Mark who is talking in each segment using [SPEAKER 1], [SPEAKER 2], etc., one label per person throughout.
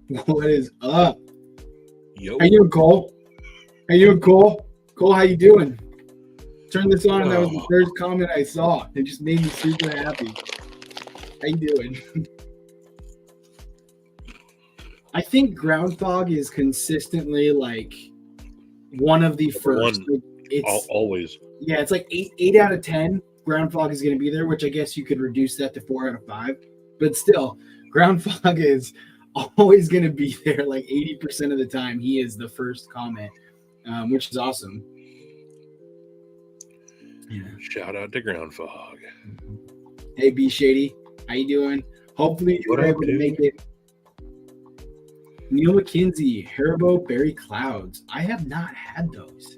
[SPEAKER 1] What is up?
[SPEAKER 2] Yo.
[SPEAKER 1] How you doing, Cole? How you doing, Cole? Cole, how you doing? Turn this on, and that was the first comment I saw. It just made me super happy. How you doing? I think ground fog is consistently like one of the first. It's
[SPEAKER 2] always.
[SPEAKER 1] Yeah, it's like 8 out of 10. Ground fog is going to be there, which I guess you could reduce that to 4 out of 5. But still, ground fog is always going to be there. Like 80% of the time, he is the first comment, which is awesome.
[SPEAKER 2] Yeah. Shout out to ground fog.
[SPEAKER 1] Hey, B Shady, how you doing? Hopefully you were able to make it. Neil McKinsey, Haribo Berry Clouds. I have not had those.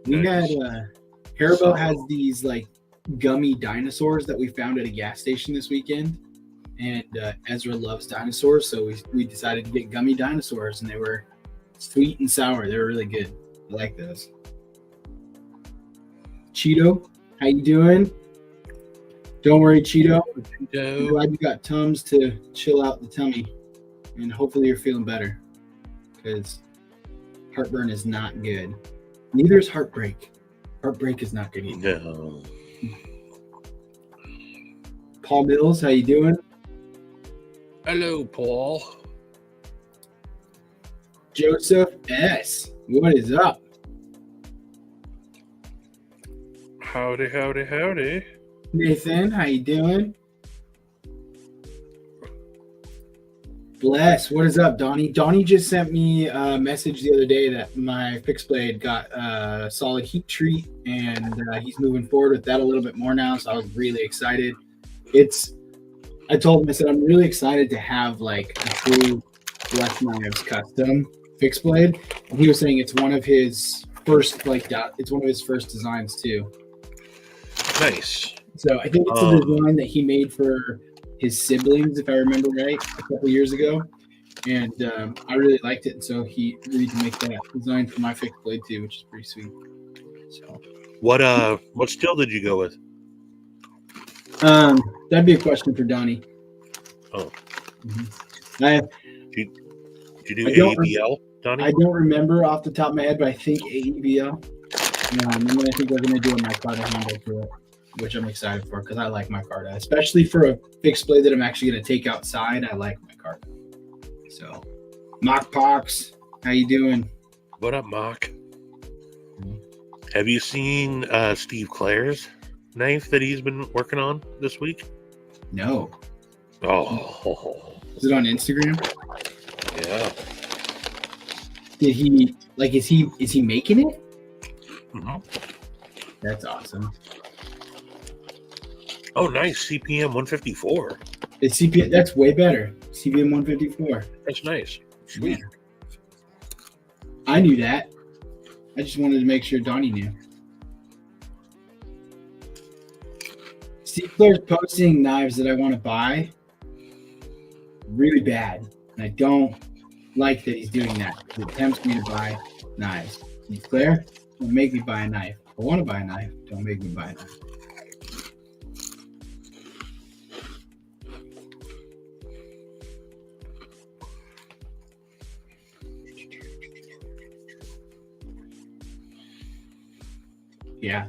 [SPEAKER 1] We had Haribo has these like gummy dinosaurs that we found at a gas station this weekend, and Ezra loves dinosaurs, so we decided to get gummy dinosaurs, and they were sweet and sour. They were really good. I like those. Cheeto, how you doing? Don't worry, Cheeto. I'm glad you got Tums to chill out the tummy, and hopefully you're feeling better, because heartburn is not good. Neither is heartbreak. Heartbreak is not good either.
[SPEAKER 2] No.
[SPEAKER 1] Paul Mills, how you doing?
[SPEAKER 2] Hello, Paul.
[SPEAKER 1] Joseph S. What is up?
[SPEAKER 2] Howdy, howdy, howdy.
[SPEAKER 1] Nathan, how you doing? Bless, what is up, Donnie? Donnie just sent me a message the other day that my fixed blade got a solid heat treat, and he's moving forward with that a little bit more now, so I was really excited. I told him, I said, I'm really excited to have like a true Bless Knives custom fixed blade, and he was saying it's one of his first designs too.
[SPEAKER 2] Nice.
[SPEAKER 1] So I think it's a design that he made for his siblings, if I remember right, a couple years ago, and I really liked it. And so he agreed to make that design for my fixed blade too, which is pretty sweet. So,
[SPEAKER 2] what steel did you go with?
[SPEAKER 1] That'd be a question for Donnie.
[SPEAKER 2] Oh,
[SPEAKER 1] did
[SPEAKER 2] you do AEBL, Donnie?
[SPEAKER 1] I don't remember off the top of my head, but I think AEBL. And then I think we're gonna do a micarta handle for it, which I'm excited for because I like micarta, especially for a fixed blade that I'm actually going to take outside. I like micarta. So, Mock Pox, how you doing?
[SPEAKER 2] What up, Mock? Have you seen Steve Clare's knife that he's been working on this week?
[SPEAKER 1] No.
[SPEAKER 2] Oh.
[SPEAKER 1] Is it on Instagram?
[SPEAKER 2] Yeah.
[SPEAKER 1] Did he is he making it?
[SPEAKER 2] Mm-hmm.
[SPEAKER 1] That's awesome.
[SPEAKER 2] Oh, nice. CPM 154.
[SPEAKER 1] It's CPM. That's way better. CPM 154.
[SPEAKER 2] That's nice. Sweet.
[SPEAKER 1] Yeah. I knew that. I just wanted to make sure Donnie knew. Steve Clare's posting knives that I want to buy really bad. And I don't like that he's doing that. He tempts me to buy knives. Steve Clare, don't make me buy a knife. I want to buy a knife. Don't make me buy a knife. Yeah.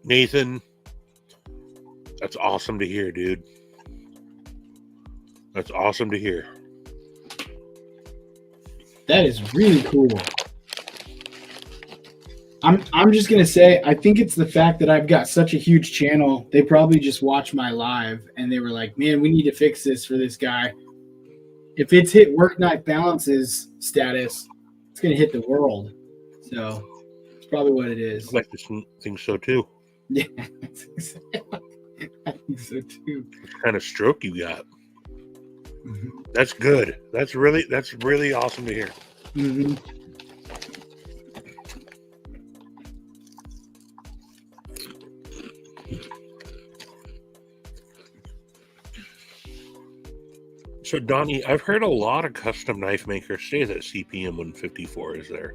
[SPEAKER 2] Nathan, that's awesome to hear, dude. That's awesome to hear.
[SPEAKER 1] That is really cool. I'm just gonna say, I think it's the fact that I've got such a huge channel. They probably just watched my live and they were like, man, we need to fix this for this guy. If it's hit work knife balances status, it's gonna hit the world. So it's probably what it is.
[SPEAKER 2] I like to think so too.
[SPEAKER 1] Yeah, I think so too.
[SPEAKER 2] What kind of stroke you got?
[SPEAKER 1] Mm-hmm.
[SPEAKER 2] That's good. That's really awesome to hear.
[SPEAKER 1] Mm-hmm.
[SPEAKER 2] So, Donnie, I've heard a lot of custom knife makers say that CPM 154 is there.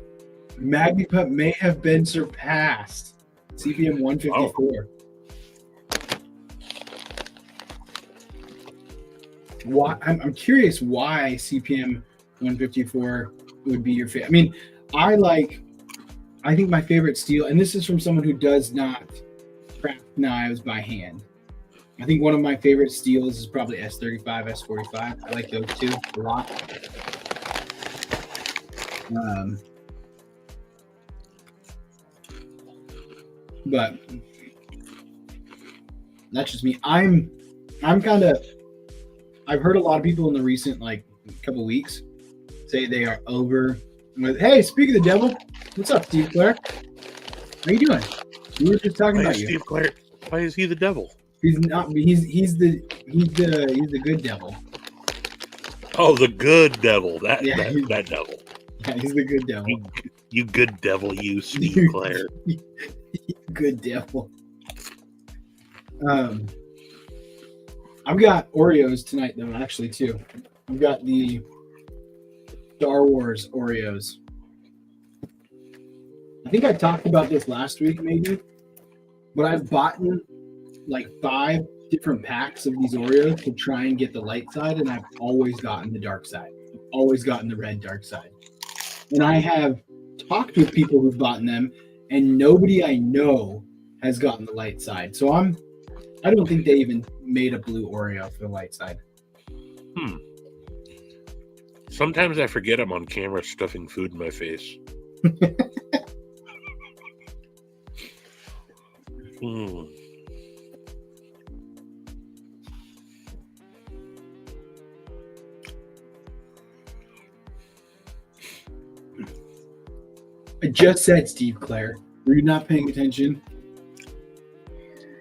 [SPEAKER 1] MagniPut may have been surpassed. CPM 154. why I'm curious why CPM 154 would be your favorite. I mean, I think my favorite steel, and this is from someone who does not craft knives by hand. I think one of my favorite steels is probably S35, S45. I like those two a lot. Um, but that's just me. I'm kind of. I've heard a lot of people in the recent like couple weeks say they are over with. Hey, speak of the devil, what's up, Steve Claire? How you doing? We were just talking
[SPEAKER 2] Why
[SPEAKER 1] about
[SPEAKER 2] is
[SPEAKER 1] you.
[SPEAKER 2] Steve Claire? Why is he the devil?
[SPEAKER 1] He's not. He's the good devil.
[SPEAKER 2] Oh, the good devil. That
[SPEAKER 1] Yeah,
[SPEAKER 2] that devil.
[SPEAKER 1] yeah, he's the good devil.
[SPEAKER 2] You good devil, you Steve Claire.
[SPEAKER 1] Good devil. I've got Oreos tonight though, actually too. I've got the Star Wars Oreos. I think I talked about this last week, maybe, but I've bought like 5 different packs of these Oreos to try and get the light side, and I've always gotten the dark side. I've always gotten the red dark side. And I have talked with people who've gotten them, and nobody I know has gotten the light side. So I don't think they even made a blue Oreo for the light side.
[SPEAKER 2] Sometimes I forget I'm on camera stuffing food in my face.
[SPEAKER 1] I just said Steve Claire. Were you not paying attention?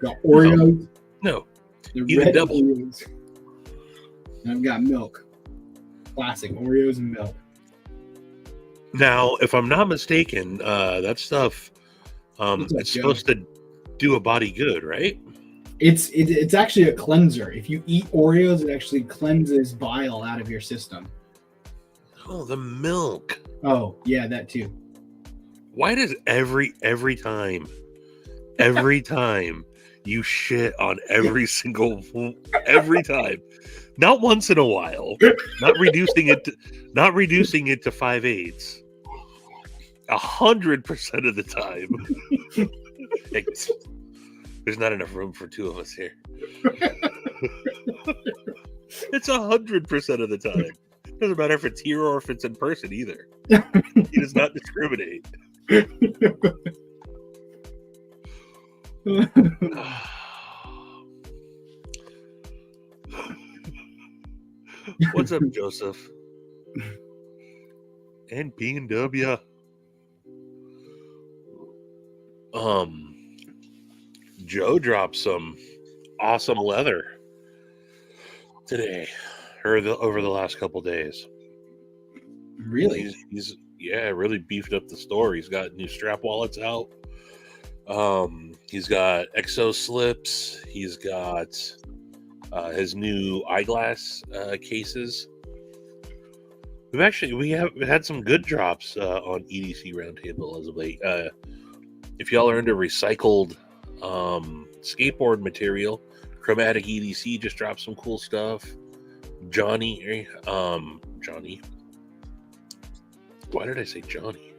[SPEAKER 1] Got Oreos.
[SPEAKER 2] No.
[SPEAKER 1] The
[SPEAKER 2] He's a
[SPEAKER 1] red
[SPEAKER 2] devil.
[SPEAKER 1] Oreos. And I've got milk. Classic Oreos and milk.
[SPEAKER 2] Now, if I'm not mistaken, that stuff it's supposed to do a body good, right?
[SPEAKER 1] It's actually a cleanser. If you eat Oreos, it actually cleanses bile out of your system.
[SPEAKER 2] Oh, the milk.
[SPEAKER 1] Oh, yeah, that too.
[SPEAKER 2] Why does every time you shit on every time, not once in a while, not reducing it to 5/8, 100% of the time. There's not enough room for 2 of us here. It's 100% of the time. Doesn't matter if it's here or if it's in person either. He does not discriminate. What's up, Joseph? And B&W. Joe dropped some awesome leather today, or over the last couple days.
[SPEAKER 1] Really?
[SPEAKER 2] He's really beefed up the store. He's got new strap wallets out. He's got exo slips. He's got his new eyeglass cases. We have had some good drops on EDC Roundtable as of late. If y'all are into recycled skateboard material, Chromatic EDC just dropped some cool stuff. Johnny. Why did I say Johnny?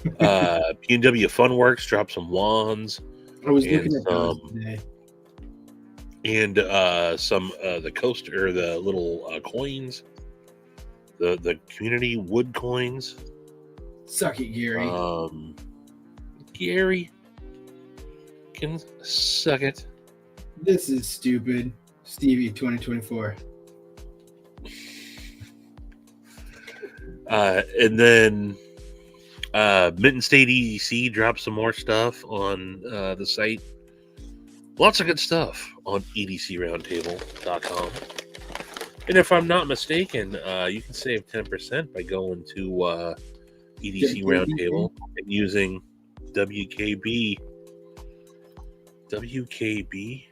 [SPEAKER 2] P&W Funworks dropped some wands.
[SPEAKER 1] I was looking at those today.
[SPEAKER 2] And some the coaster, the little coins, the community wood coins.
[SPEAKER 1] Suck it, Gary.
[SPEAKER 2] Gary can suck it.
[SPEAKER 1] This is stupid. Stevie 2024.
[SPEAKER 2] And then Mitten State EDC dropped some more stuff on the site. Lots of good stuff on edcroundtable.com. And if I'm not mistaken, you can save 10% by going to EDC Roundtable and using WKB. WKB?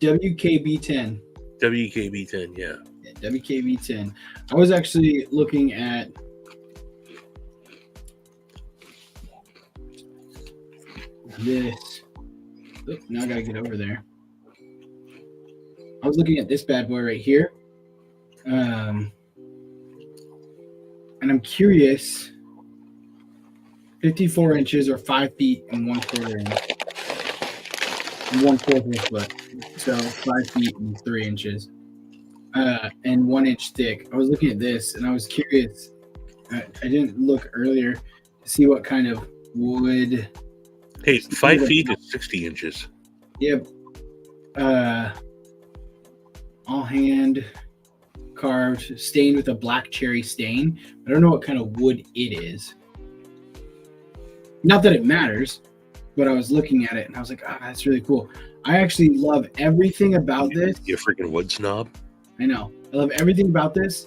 [SPEAKER 1] WKB10.
[SPEAKER 2] WKB10, yeah.
[SPEAKER 1] WKB10. I was actually looking at this. Oh, now I gotta get over there. I was looking at this bad boy right here. And I'm curious, 54 inches or 5 feet and 1/4 inch. 1/4 of a foot. So 5 feet and 3 inches. And 1 inch thick. I was looking at this and I was curious. I didn't look earlier to see what kind of wood.
[SPEAKER 2] Hey, 5 feet is 60 inches.
[SPEAKER 1] Yep. All hand carved, stained with a black cherry stain. I don't know what kind of wood it is. Not that it matters, but I was looking at it and I was like, that's really cool. I actually love everything about this.
[SPEAKER 2] You freaking wood snob.
[SPEAKER 1] I know. I love everything about this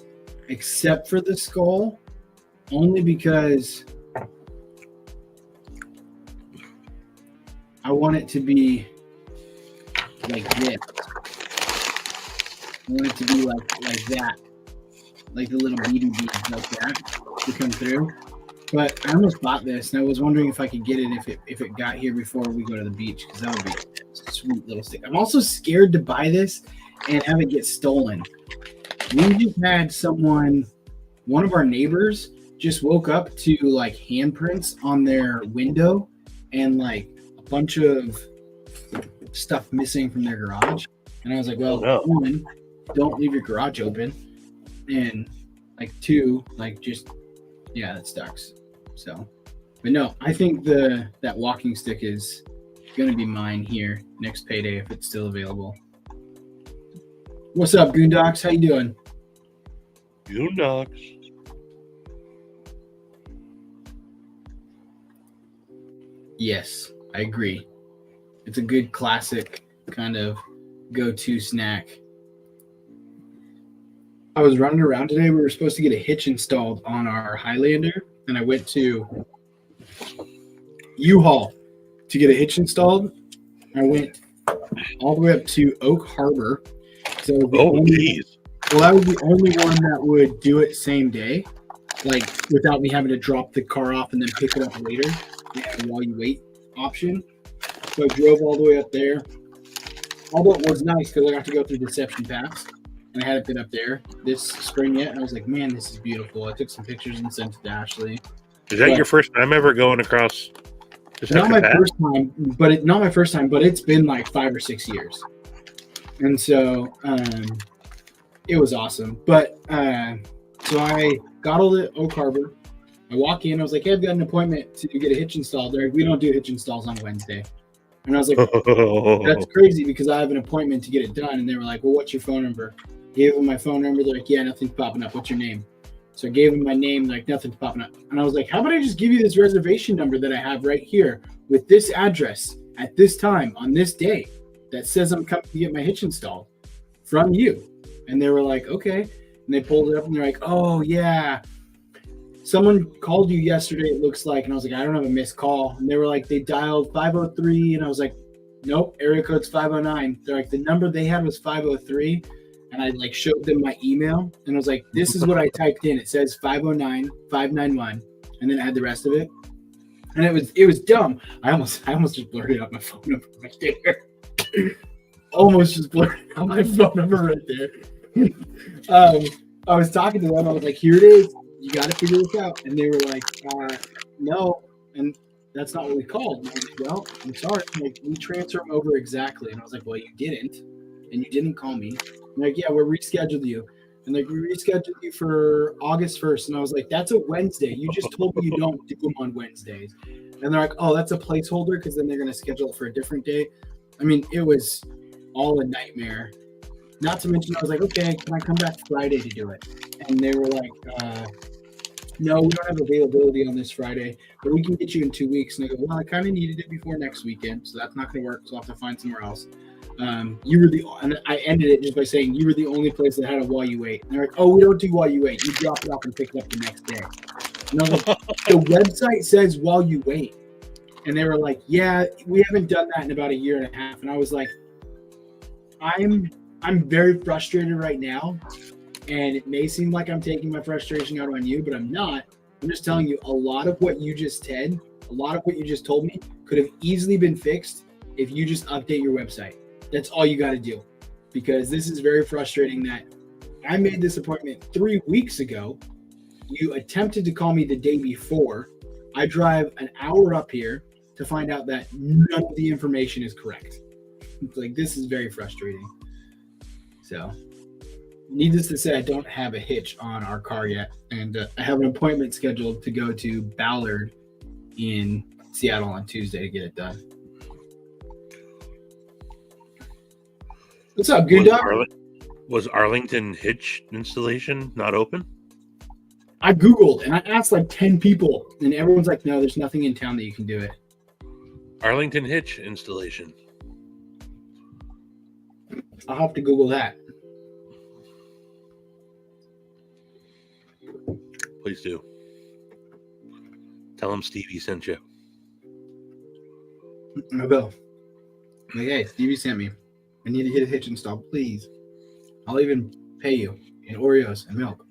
[SPEAKER 1] except for the skull, only because I want it to be like this. I want it to be like that. Like the little beady beads like that to come through. But I almost bought this, and I was wondering if I could get it if it got here before we go to the beach, because that would be a sweet little stick. I'm also scared to buy this and have it get stolen. We just had one of our neighbors just woke up to like handprints on their window and like a bunch of stuff missing from their garage. And I was like, well, one, don't leave your garage open. And like two, like just, yeah, that sucks. So, but no, I think that walking stick is going to be mine here next payday if it's still available. What's up, Goondocks? How you doing?
[SPEAKER 2] Goondocks.
[SPEAKER 1] Yes, I agree. It's a good classic kind of go-to snack. I was running around today. We were supposed to get a hitch installed on our Highlander, and I went to U-Haul to get a hitch installed. I went all the way up to Oak Harbor. So geez. Well, that was the only one that would do it same day, like without me having to drop the car off and then pick it up later. While you wait option. So I drove all the way up there. Although it was nice because I got to go through Deception Pass. And I hadn't been up there this spring yet. And I was like, man, this is beautiful. I took some pictures and sent it to Ashley.
[SPEAKER 2] Is that your first time ever going across?
[SPEAKER 1] Not my first time, but it's been like 5 or 6 years. And so it was awesome. But so I got all the Oak Harbor. I walk in, I was like, hey, I've got an appointment to get a hitch installed. They're like, we don't do hitch installs on Wednesday. And I was like, that's crazy because I have an appointment to get it done. And they were like, well, what's your phone number? Gave them my phone number. They're like, yeah, nothing's popping up. What's your name? So I gave them my name. They're like, nothing's popping up. And I was like, how about I just give you this reservation number that I have right here with this address at this time on this day that says I'm coming to get my hitch installed from you. And they were like, okay. And they pulled it up and they're like, oh, yeah. Someone called you yesterday, it looks like. And I was like, I don't have a missed call. And they were like, they dialed 503. And I was like, nope, area code's 509. They're like, the number they had was 503. And I like showed them my email. And I was like, this is what I typed in. It says 509, 591. And then I had the rest of it. And it was dumb. I almost just blurted out my phone number right there. Almost just blurted out my phone number right there. I was talking to them. I was like, here it is. You got to figure this out. And they were like, no. And that's not what we called. And I was like, well, I'm sorry. Like, we transfer them over exactly. And I was like, well, you didn't. And you didn't call me. And like, yeah, we rescheduled you. And like, we rescheduled you for August 1st. And I was like, that's a Wednesday. You just told me you don't do them on Wednesdays. And they're like, oh, that's a placeholder because then they're going to schedule it for a different day. I mean, it was all a nightmare. Not to mention, I was like, okay, can I come back Friday to do it? And they were like, no, we don't have availability on this Friday, but we can get you in 2 weeks. And I go, well, I kind of needed it before next weekend, so that's not going to work. So I'll have to find somewhere else. And I ended it just by saying you were the only place that had a while you wait. And they're like, oh, we don't do while you wait. You drop it off and pick it up the next day. And I was like, the website says while you wait. And they were like, yeah, we haven't done that in about 1.5 years. And I was like, I'm very frustrated right now. And it may seem like I'm taking my frustration out on you, but I'm not. I'm just telling you, a lot of what you just said, a lot of what you just told me could have easily been fixed if you just update your website. That's all you got to do. Because this is very frustrating that I made this appointment 3 weeks ago. You attempted to call me the day before. I drive an hour up here to find out that none of the information is correct. It's like, this is very frustrating. So, needless to say, I don't have a hitch on our car yet. And I have an appointment scheduled to go to Ballard in Seattle on Tuesday to get it done. What's up, good dog?
[SPEAKER 2] Was Arlington hitch installation not open?
[SPEAKER 1] I Googled and I asked like 10 people, and everyone's like, no, there's nothing in town that you can do it.
[SPEAKER 2] Arlington hitch installation.
[SPEAKER 1] I'll have to Google that.
[SPEAKER 2] Please do. Tell him Stevie sent you.
[SPEAKER 1] I will. Like, hey, Stevie sent me. I need to get a hitch installed, please. I'll even pay you in Oreos and milk.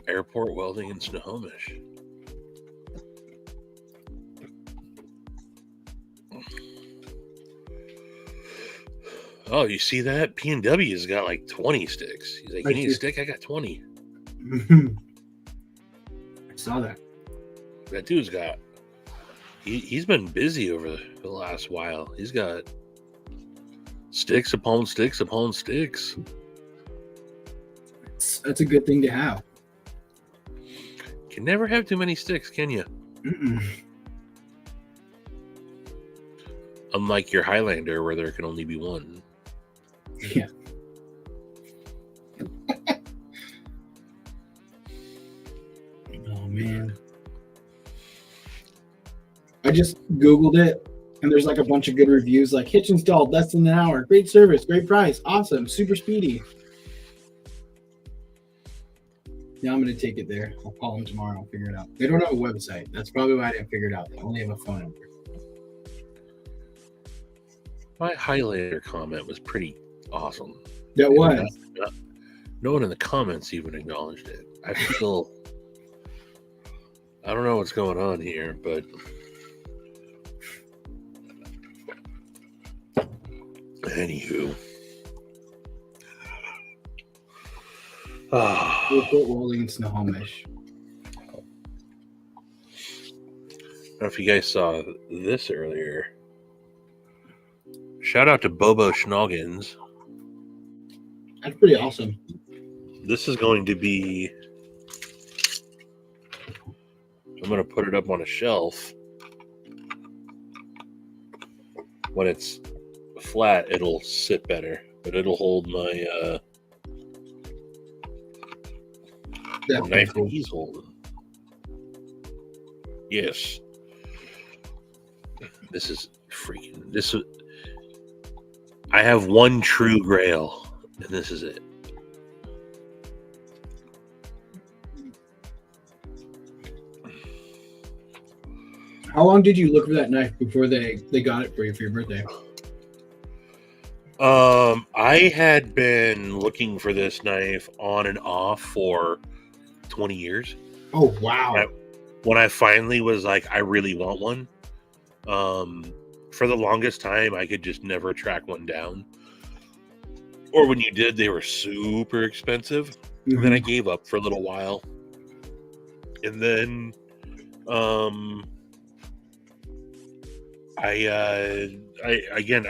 [SPEAKER 2] Airport welding in Snohomish. Oh, you see that? P&W's got like 20 sticks. He's like, you need a stick? I got 20.
[SPEAKER 1] I saw that.
[SPEAKER 2] That dude's got... He's been busy over the last while. He's got sticks upon sticks upon sticks.
[SPEAKER 1] That's a good thing to have.
[SPEAKER 2] Can never have too many sticks, can you?
[SPEAKER 1] Mm-mm.
[SPEAKER 2] Unlike your Highlander, where there can only be one.
[SPEAKER 1] Yeah. Oh, man. I just Googled it, and there's like a bunch of good reviews, like hitch installed, less than an hour, great service, great price, awesome, super speedy. Yeah, I'm going to take it there. I'll call them tomorrow and figure it out. They don't have a website. That's probably why I didn't figure it out. They only have a phone number.
[SPEAKER 2] My Highlander comment was pretty awesome.
[SPEAKER 1] That was.
[SPEAKER 2] No one in the comments even acknowledged it. I feel... I don't know what's going on here, but... Anywho.
[SPEAKER 1] Airport welding in Snohomish.
[SPEAKER 2] I don't know if you guys saw this earlier. Shout out to Bobo Schnoggins.
[SPEAKER 1] That's pretty awesome.
[SPEAKER 2] This is going to be... I'm going to put it up on a shelf. When it's flat, it'll sit better, but it'll hold my knife that he's holding. Yes. This is freaking... I have one true grail, and this is it.
[SPEAKER 1] How long did you look for that knife before they got it for you for your birthday?
[SPEAKER 2] I had been looking for this knife on and off for 20 years.
[SPEAKER 1] Oh, wow.
[SPEAKER 2] When I finally was like, I really want one. For the longest time, I could just never track one down. Or when you did, they were super expensive.
[SPEAKER 1] Mm-hmm.
[SPEAKER 2] And then I gave up for a little while. And then, I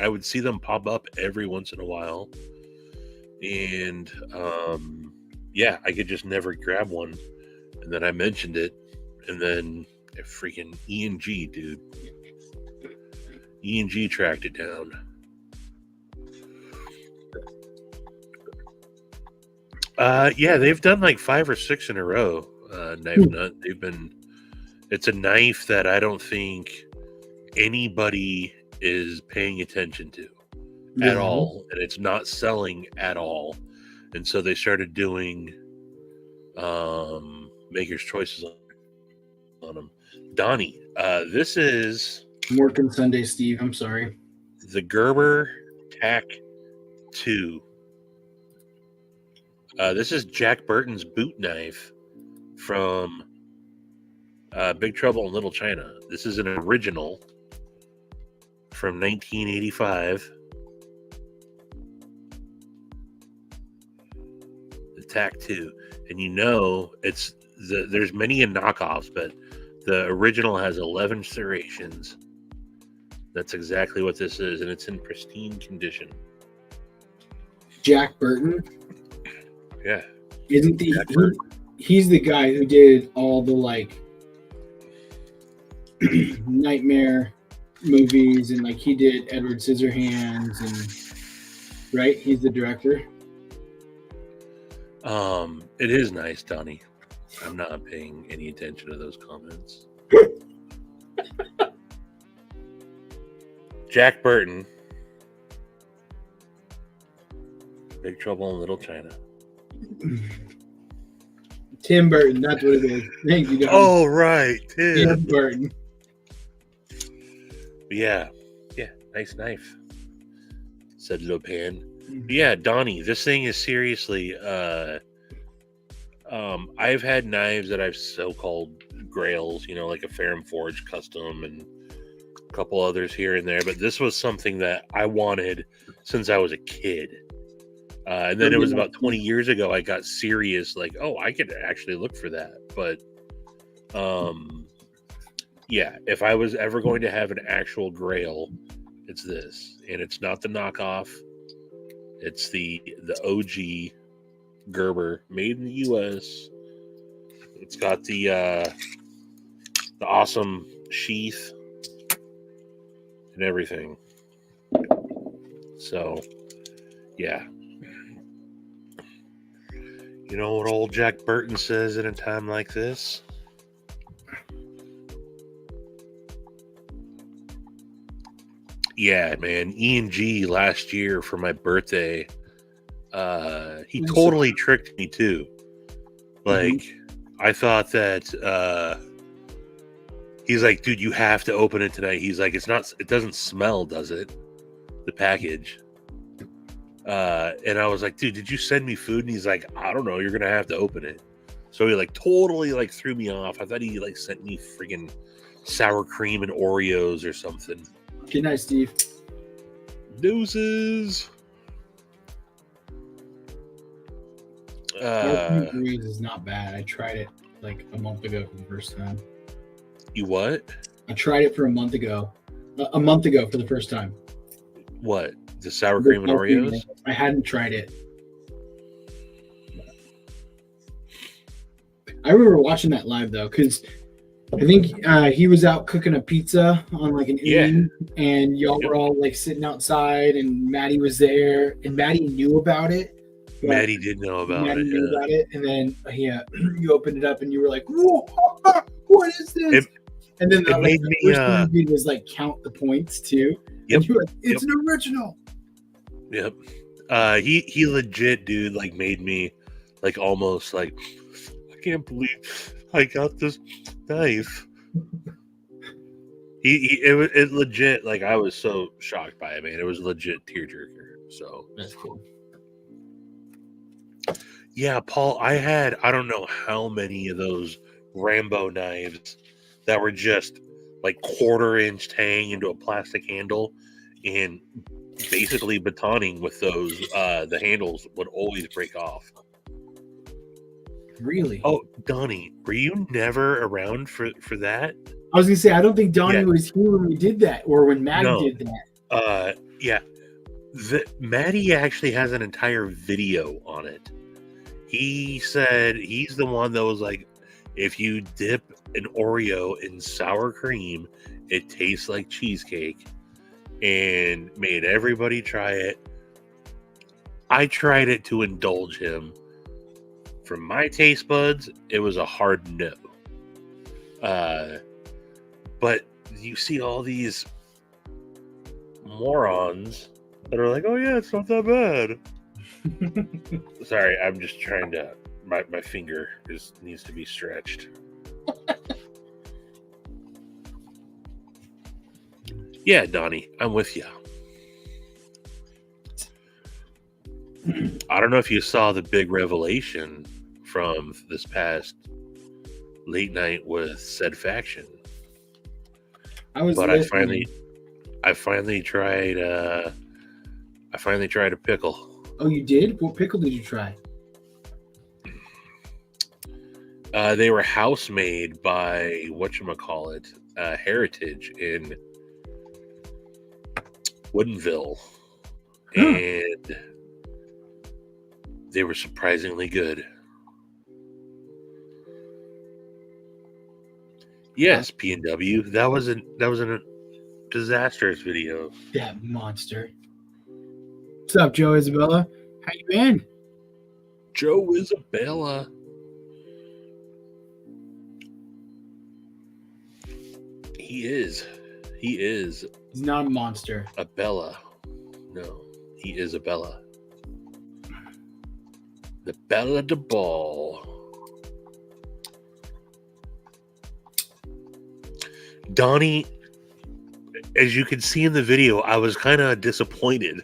[SPEAKER 2] would see them pop up every once in a while. And, I could just never grab one. And then I mentioned it. And then freaking E&G, dude. E&G tracked it down. They've done like 5 or 6 in a row. Knife Nut. It's a knife that I don't think anybody is paying attention to at all, and it's not selling at all. And so they started doing Maker's Choices on them. Donnie, this is...
[SPEAKER 1] I'm working Sunday, Steve. I'm sorry.
[SPEAKER 2] The Gerber Tac 2. This is Jack Burton's boot knife from Big Trouble in Little China. This is an original from 1985. TAC 2, and it's there's many knockoffs, but the original has 11 serrations. That's exactly what this is, and it's in pristine condition.
[SPEAKER 1] Jack Burton.
[SPEAKER 2] Yeah,
[SPEAKER 1] isn't he's the guy who did all the like Nightmare movies, and like he did Edward Scissorhands, and right, he's the director.
[SPEAKER 2] It is nice, Donnie. I'm not paying any attention to those comments. Jack Burton, Big Trouble in Little China.
[SPEAKER 1] Tim Burton, that's what it is. Thank you, Donnie.
[SPEAKER 2] Oh, right,
[SPEAKER 1] Tim Burton.
[SPEAKER 2] Yeah, nice knife, said Lopan. Yeah, Donnie, this thing is seriously. I've had knives that I've so-called grails, like a Ferrum Forge custom and a couple others here and there. But this was something that I wanted since I was a kid. And then it was about 20 years ago I got serious, like, oh, I could actually look for that. But yeah, if I was ever going to have an actual grail, it's this. And it's not the knockoff. It's the OG Gerber, made in the US. It's got the awesome sheath and everything. So, yeah. You know what old Jack Burton says in a time like this? Yeah, man. E&G last year for my birthday, he totally tricked me too. Like, I thought that he's like, dude, you have to open it tonight. He's like, it doesn't smell, does it? The package. And I was like, dude, did you send me food? And he's like, I don't know, you're gonna have to open it. So he like totally like threw me off. I thought he like sent me freaking sour cream and Oreos or something.
[SPEAKER 1] Good night, Steve.
[SPEAKER 2] Deuces.
[SPEAKER 1] Breeze is not bad. I tried it like a month ago for the first time.
[SPEAKER 2] You what?
[SPEAKER 1] I tried it for a month ago. A month ago for the first time.
[SPEAKER 2] What? The sour cream and Oreos?
[SPEAKER 1] I hadn't tried it. I remember watching that live though, because I think he was out cooking a pizza on like an evening, and y'all were all like sitting outside, and Maddie was there, and Maddie knew about it.
[SPEAKER 2] Maddie did know about it.
[SPEAKER 1] Knew about it, and then you opened it up, and you were like, "Whoa, what is this?" And then the first thing was like count the points too.
[SPEAKER 2] Yep.
[SPEAKER 1] And you were like, it's an original.
[SPEAKER 2] Yep. He legit, dude, like made me like almost like, I can't believe I got this knife. It legit, like I was so shocked by it, man. It was legit tearjerker. So
[SPEAKER 1] that's cool.
[SPEAKER 2] Yeah, Paul, I don't know how many of those Rambo knives that were just like 1/4-inch tang into a plastic handle, and basically batoning with those. The handles would always break off.
[SPEAKER 1] Really?
[SPEAKER 2] Oh, Donnie, were you never around for that?
[SPEAKER 1] I was gonna say, I don't think Donnie was here when we did that, or when Maddie did that.
[SPEAKER 2] Yeah. Maddie actually has an entire video on it. He said he's the one that was like, if you dip an Oreo in sour cream, it tastes like cheesecake, and made everybody try it. I tried it to indulge him. From my taste buds, it was a hard no. But you see all these morons that are like, oh yeah, it's not that bad. Sorry, I'm just trying to, my finger needs to be stretched. Yeah, Donnie, I'm with you. I don't know if you saw the big revelation from this past late night with said faction. I finally tried a pickle.
[SPEAKER 1] Oh, you did? What pickle did you try?
[SPEAKER 2] They were house made by whatchamacallit, Heritage in Woodinville. And they were surprisingly good. Yes, P&W. That was a disastrous video.
[SPEAKER 1] That monster. What's up, Joe Isabella? How you been?
[SPEAKER 2] Joe Isabella. He is.
[SPEAKER 1] He's not a monster.
[SPEAKER 2] A Bella. No, he is a Bella. The Bella de Ball. Donnie, as you can see in the video, I was kind of disappointed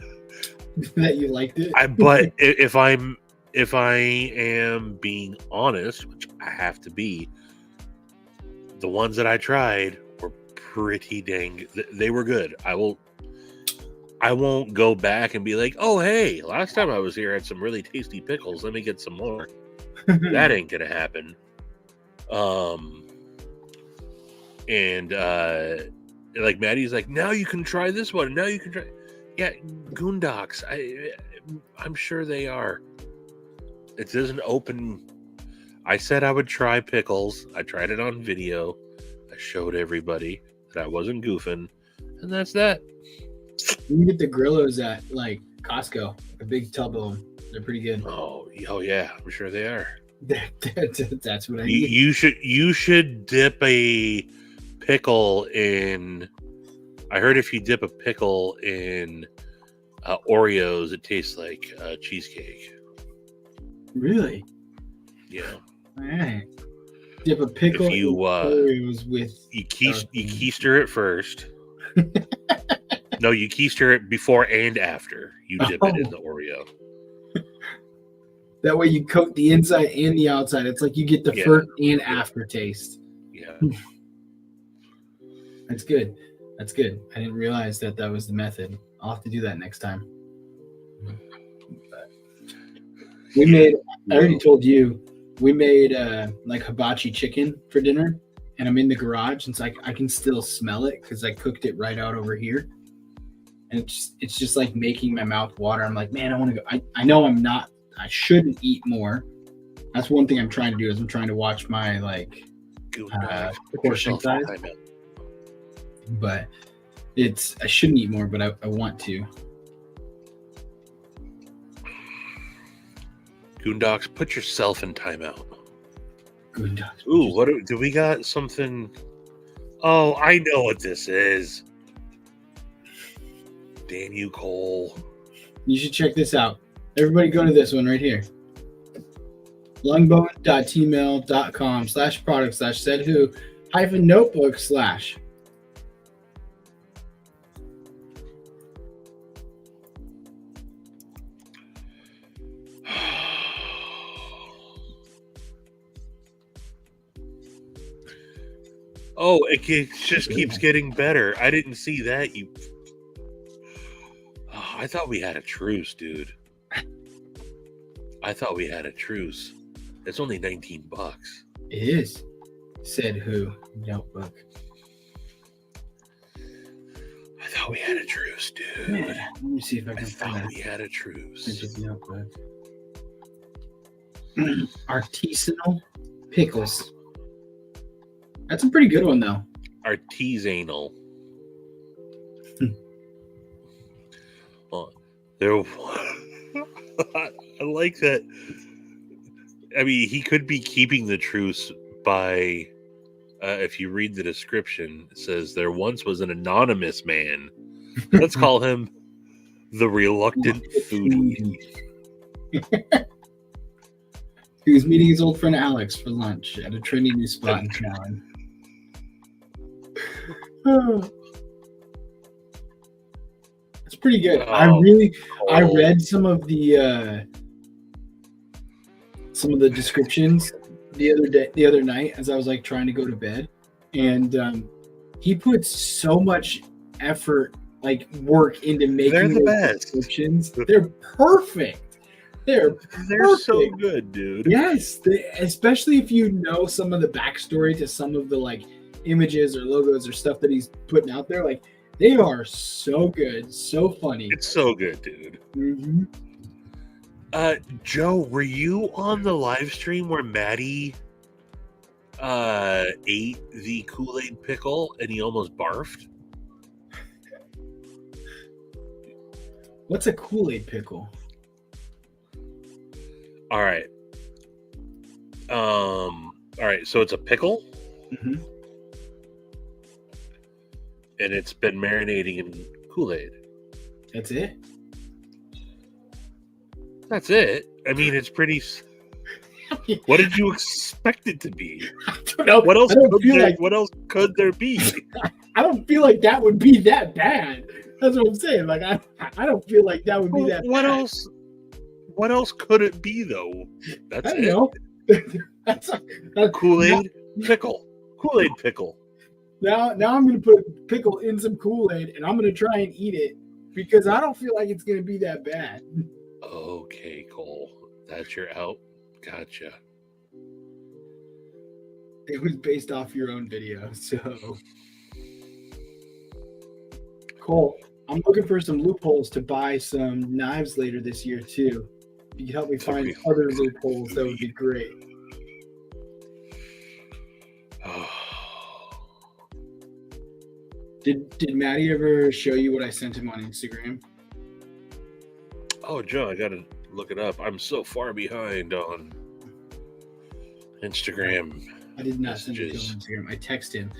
[SPEAKER 1] that you liked it.
[SPEAKER 2] But if I am being honest, which I have to be, the ones that I tried were pretty dang. They were good. I won't go back and be like, oh hey, last time I was here I had some really tasty pickles. Let me get some more. That ain't gonna happen. And like Maddie's like, now you can try this one. Now you can try. Yeah, Goondocks. I'm sure they are. It doesn't open. I said I would try pickles. I tried it on video. I showed everybody that I wasn't goofing, and that's that.
[SPEAKER 1] You can get the Grillos at like Costco. A big tub of them. They're pretty good.
[SPEAKER 2] Oh yeah, I'm sure they are.
[SPEAKER 1] That's what I need.
[SPEAKER 2] You should dip a pickle in. I heard if you dip a pickle in Oreos, it tastes like cheesecake.
[SPEAKER 1] Really?
[SPEAKER 2] Yeah.
[SPEAKER 1] All right. Dip a pickle
[SPEAKER 2] if you,
[SPEAKER 1] in Oreos with
[SPEAKER 2] you keister it first. No, you keister it before and after you dip it in the Oreo.
[SPEAKER 1] That way you coat the inside and the outside. It's like you get the first and after taste.
[SPEAKER 2] Yeah.
[SPEAKER 1] That's good. That's good. I didn't realize that was the method. I'll have to do that next time. We made, I already told you, we made like hibachi chicken for dinner, and I'm in the garage, and it's like I can still smell it because I cooked it right out over here. And it's just like making my mouth water. I'm like, man, I want to go. I know I shouldn't eat more. That's one thing I'm trying to do is I'm trying to watch my like portion size. But I shouldn't eat more, but I want to.
[SPEAKER 2] Goondocks, put yourself in timeout.
[SPEAKER 1] Goondocks.
[SPEAKER 2] Ooh, do we got something? Oh, I know what this is. Damn you, Cole.
[SPEAKER 1] You should check this out. Everybody go to this one right here. longbone.tmail.com/product/said-who-notebook/
[SPEAKER 2] Oh, it just keeps getting better. I didn't see that. I thought we had a truce, dude. I thought we had a truce. It's only $19.
[SPEAKER 1] It is. Said who? Notebook.
[SPEAKER 2] I thought we had a truce, dude.
[SPEAKER 1] Yeah, let me see if I can
[SPEAKER 2] find
[SPEAKER 1] find
[SPEAKER 2] it. We had a truce.
[SPEAKER 1] Notebook. Artisanal pickles. That's a pretty good one, though.
[SPEAKER 2] Artisanal. I like that. I mean, he could be keeping the truce by, if you read the description, it says there once was an anonymous man. Let's call him the reluctant foodie.
[SPEAKER 1] He was meeting his old friend Alex for lunch at a trendy new spot in town. It's pretty good. I read some of the descriptions the other night as I was like trying to go to bed, and he puts so much effort, like work into making
[SPEAKER 2] They're the best
[SPEAKER 1] descriptions. They're perfect. They're
[SPEAKER 2] so
[SPEAKER 1] perfect.
[SPEAKER 2] good, dude.
[SPEAKER 1] Yes, especially if you know some of the backstory to some of the like images or logos or stuff that he's putting out there. Like they are so good, so funny.
[SPEAKER 2] It's so good, dude.
[SPEAKER 1] Mm-hmm.
[SPEAKER 2] Joe, were you on the live stream where Maddie ate the Kool-Aid pickle and he almost barfed?
[SPEAKER 1] What's a Kool-Aid pickle?
[SPEAKER 2] All right. So it's a pickle,
[SPEAKER 1] Mm-hmm.
[SPEAKER 2] and it's been marinating in Kool-Aid.
[SPEAKER 1] That's it.
[SPEAKER 2] That's it. I mean, it's pretty. What did you expect it to be?
[SPEAKER 1] I don't know.
[SPEAKER 2] What else?
[SPEAKER 1] What
[SPEAKER 2] else could there be?
[SPEAKER 1] I don't feel like that would be that bad. That's what I'm saying. Like I don't feel like that would be that.
[SPEAKER 2] What
[SPEAKER 1] bad.
[SPEAKER 2] else? What else could it be though? That's
[SPEAKER 1] I don't
[SPEAKER 2] it.
[SPEAKER 1] know. that's
[SPEAKER 2] Kool-Aid pickle. Kool-Aid pickle.
[SPEAKER 1] Now I'm gonna put a pickle in some Kool-Aid and I'm gonna try and eat it because I don't feel like it's gonna be that bad.
[SPEAKER 2] Okay, Cole. That's your out. Gotcha.
[SPEAKER 1] It was based off your own video, so Cole, I'm looking for some loopholes to buy some knives later this year too. If you could help me find other loopholes, that would be great. Did Maddie ever show you what I sent him on Instagram?
[SPEAKER 2] Oh, Joe, I gotta look it up. I'm so far behind on Instagram.
[SPEAKER 1] I did not send it to him on Instagram. I texted him.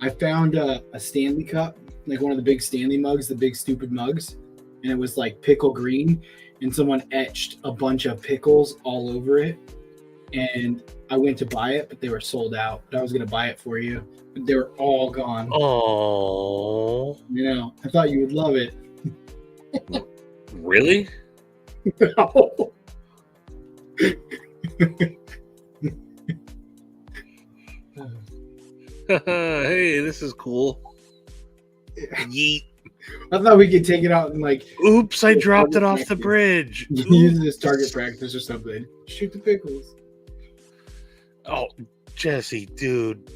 [SPEAKER 1] I found a Stanley cup, like one of the big Stanley mugs, the big stupid mugs, and it was like pickle green, and someone etched a bunch of pickles all over it. And I went to buy it, but they were sold out. But I was gonna buy it for you, but they were all gone.
[SPEAKER 2] Oh,
[SPEAKER 1] You know, I thought you would love it.
[SPEAKER 2] really?
[SPEAKER 1] No.
[SPEAKER 2] Hey, this is cool. Yeet.
[SPEAKER 1] I thought we could take it out and like
[SPEAKER 2] Oops, I dropped it off the bridge.
[SPEAKER 1] use this target practice or something. Shoot the pickles.
[SPEAKER 2] Oh, Jesse, dude.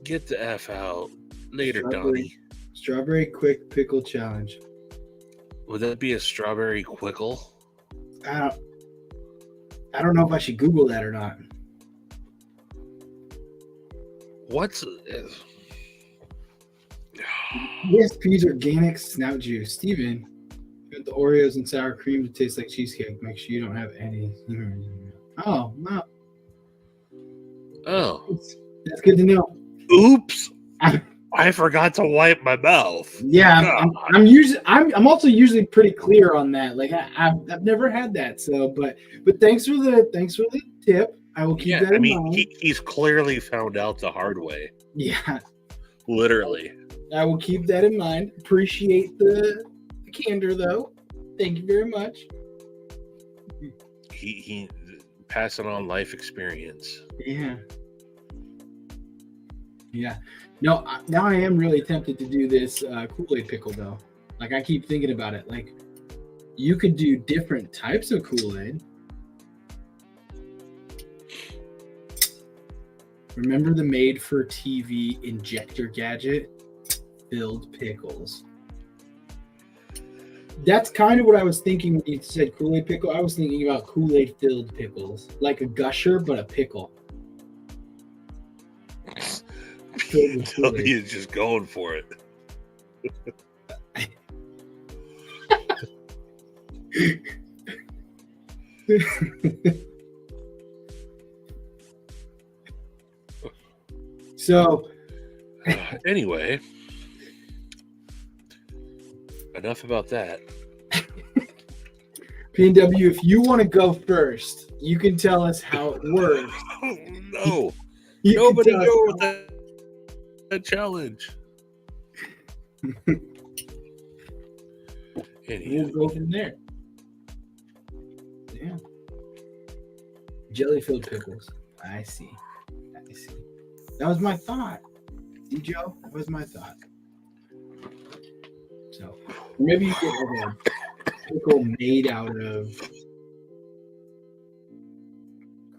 [SPEAKER 2] Get the F out. Later, Donnie.
[SPEAKER 1] Strawberry quick pickle challenge.
[SPEAKER 2] Would that be a strawberry quickle?
[SPEAKER 1] I don't know if I should Google that or not.
[SPEAKER 2] What's
[SPEAKER 1] ESP's organic snout juice. Steven, got the Oreos and sour cream to taste like cheesecake. Make sure you don't have any. Oh, no.
[SPEAKER 2] Oh.
[SPEAKER 1] That's good to know.
[SPEAKER 2] Oops. I forgot to wipe my mouth.
[SPEAKER 1] Yeah, I'm also usually pretty clear on that. Like I've never had that. So but thanks for the tip. I will keep that in mind.
[SPEAKER 2] He's clearly found out the hard way.
[SPEAKER 1] Yeah.
[SPEAKER 2] Literally.
[SPEAKER 1] I will keep that in mind. Appreciate the candor though. Thank you very much.
[SPEAKER 2] He passing on life experience.
[SPEAKER 1] Yeah. Yeah. No, now I am really tempted to do this Kool-Aid pickle though. Like I keep thinking about it. Like you could do different types of Kool-Aid. Remember the made-for-TV injector gadget? Filled pickles. That's kind of what I was thinking when you said Kool-Aid pickle. I was thinking about Kool-Aid filled pickles. Like a gusher, but a pickle.
[SPEAKER 2] He's just going for it.
[SPEAKER 1] So,
[SPEAKER 2] anyway, enough about that.
[SPEAKER 1] PNW, if you want to go first, you can tell us how it works.
[SPEAKER 2] Oh, no.
[SPEAKER 1] You
[SPEAKER 2] Nobody go with that challenge.
[SPEAKER 1] We'll go from there. Yeah. Jelly-filled pickles. I see. That was my thought. See, Joe? That was my thought. So, maybe you get like a pickle made out of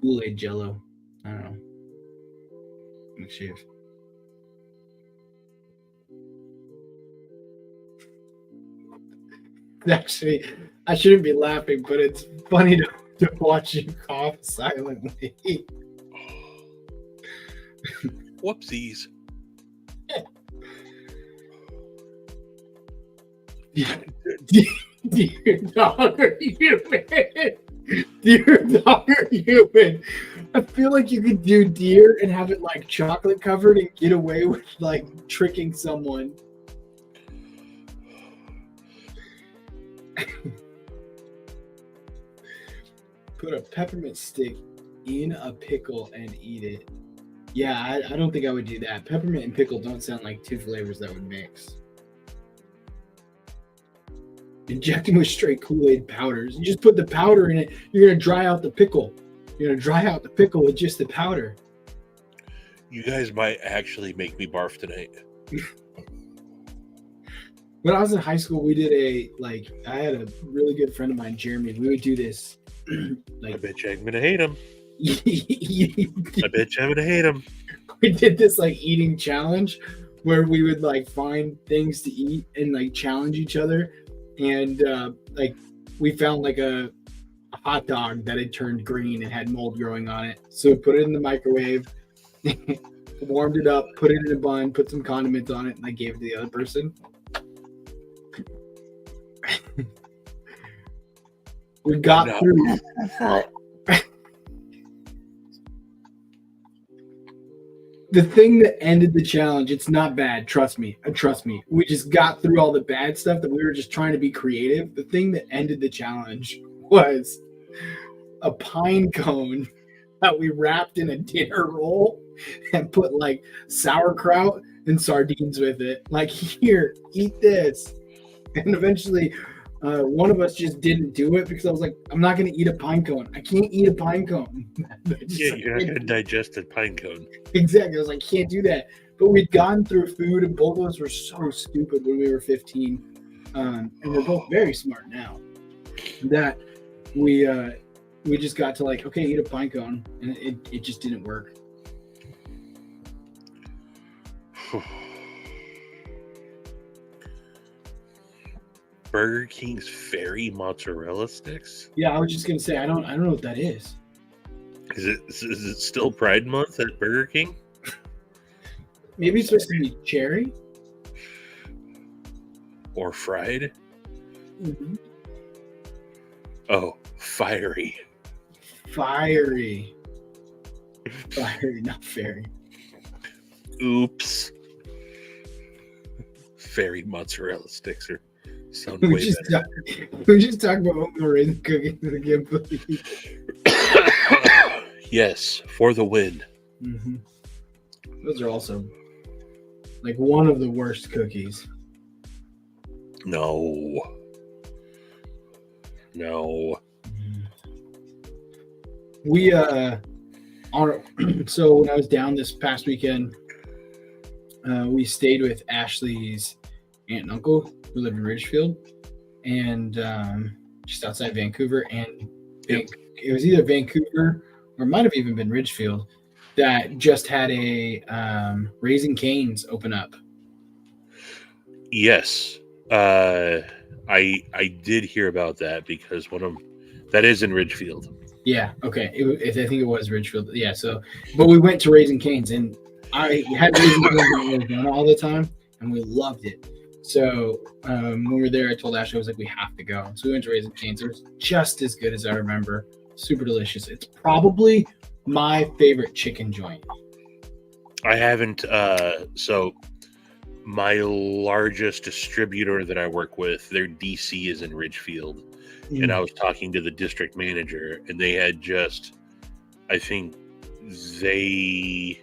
[SPEAKER 1] Kool-Aid Jello. I don't know. Let's see. Actually, I shouldn't be laughing, but it's funny to watch you cough silently.
[SPEAKER 2] Whoopsies.
[SPEAKER 1] Dear dog or human? Dear dog or human? I feel like you could do deer and have it like chocolate covered and get away with like tricking someone. Put a peppermint stick in a pickle and eat it. Yeah, I don't think I would do that. Peppermint and pickle don't sound like two flavors that would mix. Injecting with straight Kool-Aid powders. You just put the powder in it. You're going to dry out the pickle. You're going to dry out the pickle with just the powder.
[SPEAKER 2] You guys might actually make me barf tonight.
[SPEAKER 1] When I was in high school, we did I had a really good friend of mine, Jeremy. We would do this.
[SPEAKER 2] I bet you I'm going to hate him.
[SPEAKER 1] I
[SPEAKER 2] bet you I'm going to hate him.
[SPEAKER 1] We did this like eating challenge where we would like find things to eat and like challenge each other. And like we found like a hot dog that had turned green and had mold growing on it. So we put it in the microwave, warmed it up, put it in a bun, put some condiments on it, and I gave it to the other person. We got through. The thing that ended the challenge, it's not bad. Trust me. We just got through all the bad stuff that we were just trying to be creative. The thing that ended the challenge was a pine cone that we wrapped in a dinner roll and put like sauerkraut and sardines with it. Like, here, eat this. And eventually, one of us just didn't do it because I was like, I'm not going to eat a pine cone. I can't eat a pine cone.
[SPEAKER 2] Yeah, you're not going to digest a pine cone.
[SPEAKER 1] Exactly. I was like, can't do that. But we'd gone through food, and both of us were so stupid when we were 15. And we're both very smart now. That we just got to like, okay, eat a pine cone. And it just didn't work.
[SPEAKER 2] Burger King's fairy mozzarella sticks?
[SPEAKER 1] Yeah, I was just gonna say I don't know what that is.
[SPEAKER 2] Is it still Pride Month at Burger King?
[SPEAKER 1] Maybe it's supposed to be cherry
[SPEAKER 2] or fried.
[SPEAKER 1] Mm-hmm.
[SPEAKER 2] Oh, fiery,
[SPEAKER 1] not fairy.
[SPEAKER 2] Oops. Fairy mozzarella sticks are. Sound way better.
[SPEAKER 1] We just talked about oatmeal raisin cookies again, please.
[SPEAKER 2] Yes, for the win.
[SPEAKER 1] Mm-hmm. Those are also like one of the worst cookies.
[SPEAKER 2] No.
[SPEAKER 1] We so when I was down this past weekend, we stayed with Ashley's aunt and uncle who lived in Ridgefield, and just outside Vancouver. And it was either Vancouver or it might have even been Ridgefield that just had a Raising Cane's open up.
[SPEAKER 2] Yes, I did hear about that because that is in Ridgefield. Yeah.
[SPEAKER 1] Okay. I think it was Ridgefield. Yeah. So, but we went to Raising Cane's, and I had Raising Cane's all the time, and we loved it. So when we were there, I told Ashley, I was like, we have to go. So we went to Raising Cane's. It was just as good as I remember. Super delicious. It's probably my favorite chicken joint.
[SPEAKER 2] I haven't. So my largest distributor that I work with, their DC is in Ridgefield. And I was talking to the district manager, and they had just, I think they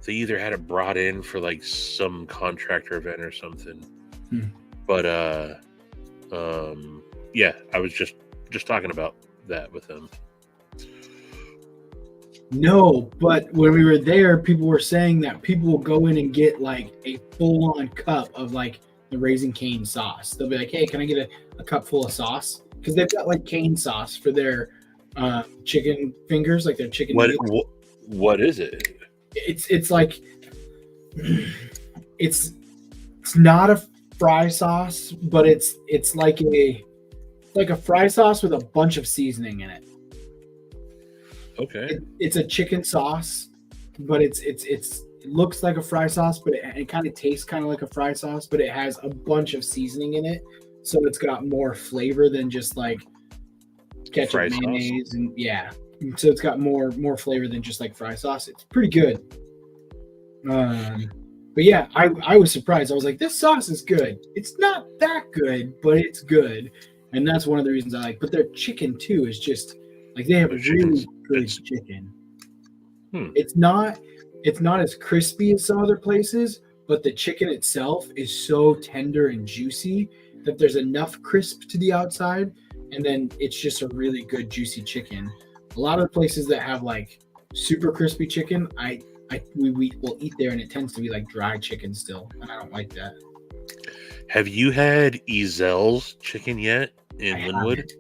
[SPEAKER 2] either had it brought in for like some contractor event or something. But yeah, I was just talking about that with them.
[SPEAKER 1] No, but when we were there, people were saying that people will go in and get like a full-on cup of like the Raising Cane sauce. They'll be like, hey, can I get a cup full of sauce? Because they've got like cane sauce for their chicken fingers, like they're chicken
[SPEAKER 2] What
[SPEAKER 1] nuggets.
[SPEAKER 2] what is it?
[SPEAKER 1] It's like it's not a fry sauce, but it's like a fry sauce with a bunch of seasoning in it.
[SPEAKER 2] Okay.
[SPEAKER 1] It's a chicken sauce, but it looks like a fry sauce, but it kind of tastes kind of like a fry sauce, but it has a bunch of seasoning in it, so it's got more flavor than just like ketchup,
[SPEAKER 2] Fry sauce?
[SPEAKER 1] mayonnaise, and yeah. So it's got more flavor than just like fry sauce. It's pretty good. But yeah, I was surprised. I was like, this sauce is good. It's not that good, but it's good, and that's one of the reasons I like. But their chicken too is just like they have
[SPEAKER 2] Their
[SPEAKER 1] really
[SPEAKER 2] chicken's-
[SPEAKER 1] good
[SPEAKER 2] it's-
[SPEAKER 1] chicken.
[SPEAKER 2] Hmm.
[SPEAKER 1] It's not as crispy as some other places, but the chicken itself is so tender and juicy that there's enough crisp to the outside, and then it's just a really good juicy chicken. A lot of the places that have like super crispy chicken, we will eat there, and it tends to be like dry chicken still, and I don't like that.
[SPEAKER 2] Have you had Ezel's chicken yet in
[SPEAKER 1] I
[SPEAKER 2] Linwood?
[SPEAKER 1] haven't.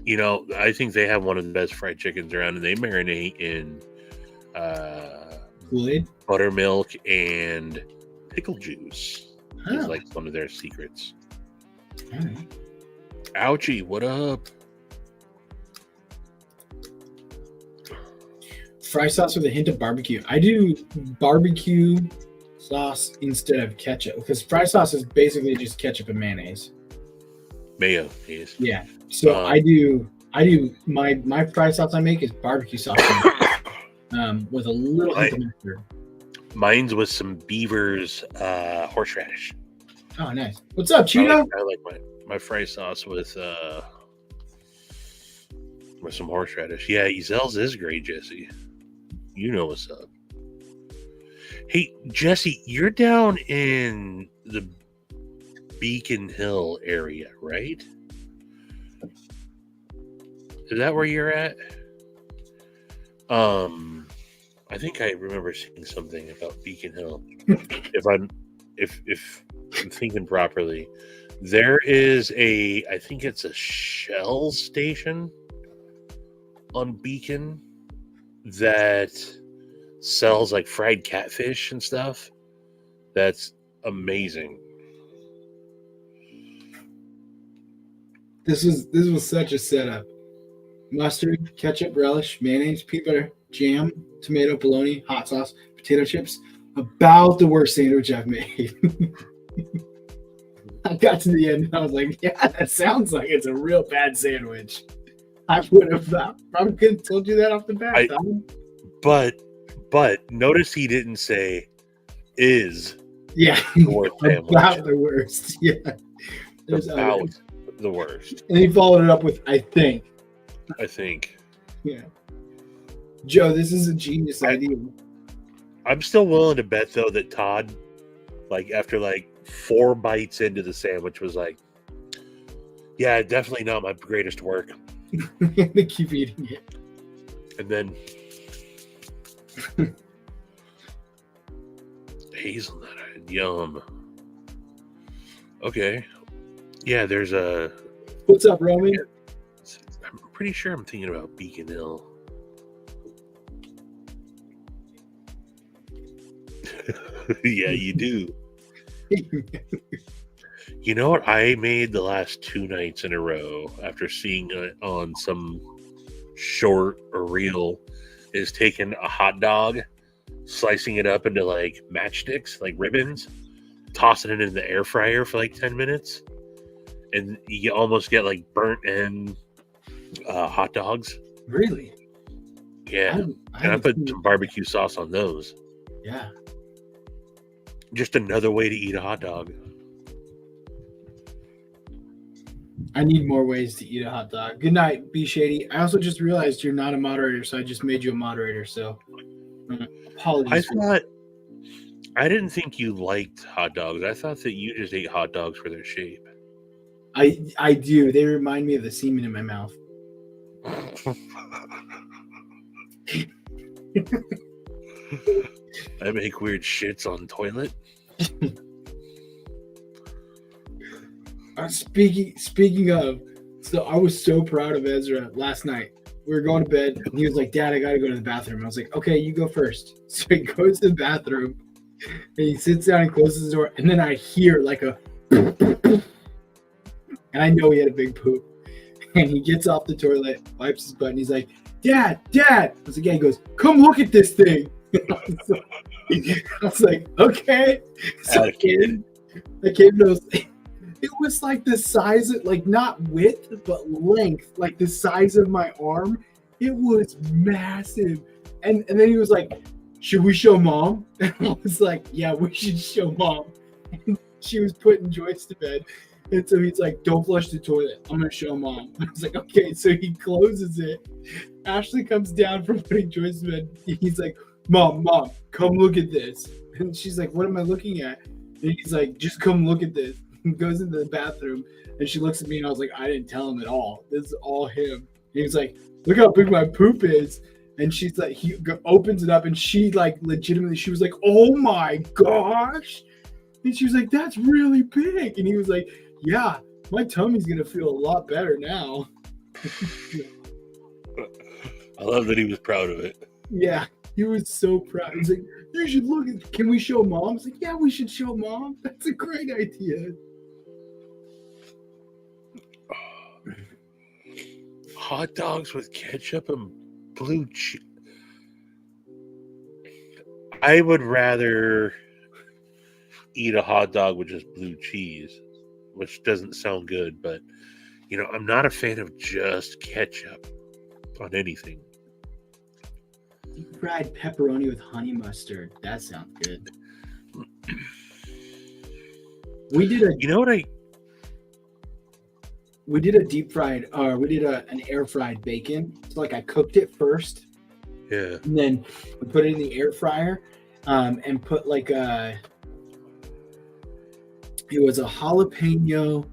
[SPEAKER 2] You know, I think they have one of the best fried chickens around, and they marinate in
[SPEAKER 1] Kool-Aid.
[SPEAKER 2] buttermilk and pickle juice. It's
[SPEAKER 1] Oh,
[SPEAKER 2] like one of their secrets.
[SPEAKER 1] all right.
[SPEAKER 2] Ouchie, what up?
[SPEAKER 1] Fry sauce with a hint of barbecue. I do barbecue sauce instead of ketchup because fry sauce is basically just ketchup and mayonnaise.
[SPEAKER 2] Mayo, yes.
[SPEAKER 1] Yeah. So I do my fry sauce I make is barbecue sauce with a little hint of mustard.
[SPEAKER 2] Mine's with some Beaver's horseradish.
[SPEAKER 1] Oh, nice. What's up, Cheeto?
[SPEAKER 2] I like my fry sauce with some horseradish. Yeah, Ezel's is great, Jesse. You know what's up. Hey, Jesse, you're down in the Beacon Hill area, right? Is that where you're at? I think I remember seeing something about Beacon Hill. if I'm thinking properly, there is I think it's a Shell station on Beacon that sells like fried catfish and stuff. That's amazing.
[SPEAKER 1] This was such a setup. Mustard, ketchup, relish, mayonnaise, peanut butter, jam, tomato, bologna, hot sauce, potato chips. About the worst sandwich I've made. I got to the end and I was like, yeah, that sounds like it's a real bad sandwich. I would have probably could have told you that off the bat.
[SPEAKER 2] But notice he didn't say is
[SPEAKER 1] Yeah,
[SPEAKER 2] the worst sandwich.
[SPEAKER 1] about the worst. Yeah, there's
[SPEAKER 2] About
[SPEAKER 1] others.
[SPEAKER 2] the worst,
[SPEAKER 1] And he followed it up with, I think.
[SPEAKER 2] I think.
[SPEAKER 1] Yeah, Joe, this is a genius idea.
[SPEAKER 2] I'm still willing to bet though that Todd, like after like 4 bites into the sandwich, was like, "Yeah, definitely not my greatest work."
[SPEAKER 1] They keep eating it.
[SPEAKER 2] And then hazelnut, yum. Okay, yeah. There's a.
[SPEAKER 1] What's up, Roman?
[SPEAKER 2] I'm pretty sure I'm thinking about Beacon Hill. Yeah, you do. You know what I made the last 2 nights in a row after seeing it on some short or reel is taking a hot dog, slicing it up into like matchsticks, like ribbons, tossing it in the air fryer for like 10 minutes, and you almost get like burnt end hot dogs.
[SPEAKER 1] Really?
[SPEAKER 2] Yeah, and I put some barbecue sauce on those.
[SPEAKER 1] Yeah.
[SPEAKER 2] Just another way to eat a hot dog.
[SPEAKER 1] I need more ways to eat a hot dog. Good night, Be Shady. I also just realized you're not a moderator, so I just made you a moderator. So apologies.
[SPEAKER 2] I didn't think you liked hot dogs. I thought that you just ate hot dogs for their shape.
[SPEAKER 1] I do. They remind me of the semen in my mouth.
[SPEAKER 2] I make weird shits on toilet.
[SPEAKER 1] Speaking of So I was so proud of Ezra last night. We were going to bed, and he was like, "Dad, I gotta go to the bathroom." I was like, "Okay, you go first." So he goes to the bathroom, and he sits down and closes the door, and then I hear like a, and I know he had a big poop. And he gets off the toilet, wipes his butt, and he's like, "Dad, Dad." I was like, "Yeah." He goes, "Come look at this thing." I was like, "Okay." So I came to those. It was like the size of, like, not width, but length, like the size of my arm. It was massive. And then he was like, "Should we show Mom?" And I was like, "Yeah, we should show Mom." And she was putting Joyce to bed. And so he's like, "Don't flush the toilet. I'm going to show Mom." I was like, "Okay." So he closes it. Ashley comes down from putting Joyce to bed. He's like, Mom, come look at this." And she's like, "What am I looking at?" And he's like, "Just come look at this." He goes into the bathroom, and she looks at me, and I was like, "I didn't tell him at all. This is all him." And he's like, "Look how big my poop is." And she's like, he opens it up, and she like legitimately, she was like, "Oh my gosh." And she was like, "That's really big." And he was like, "Yeah, my tummy's going to feel a lot better now."
[SPEAKER 2] I love that he was proud of it.
[SPEAKER 1] Yeah, he was so proud. He's like, "You should look at, can we show Mom?" I was like, "Yeah, we should show Mom. That's a great idea."
[SPEAKER 2] Hot dogs with ketchup and blue cheese. I would rather eat a hot dog with just blue cheese, which doesn't sound good, but I'm not a fan of just ketchup on anything.
[SPEAKER 1] Deep fried pepperoni with honey mustard. That sounds good. We did a deep fried, we did an air fried bacon. So like I cooked it first.
[SPEAKER 2] Yeah.
[SPEAKER 1] And then we put it in the air fryer, and put like it was a jalapeno.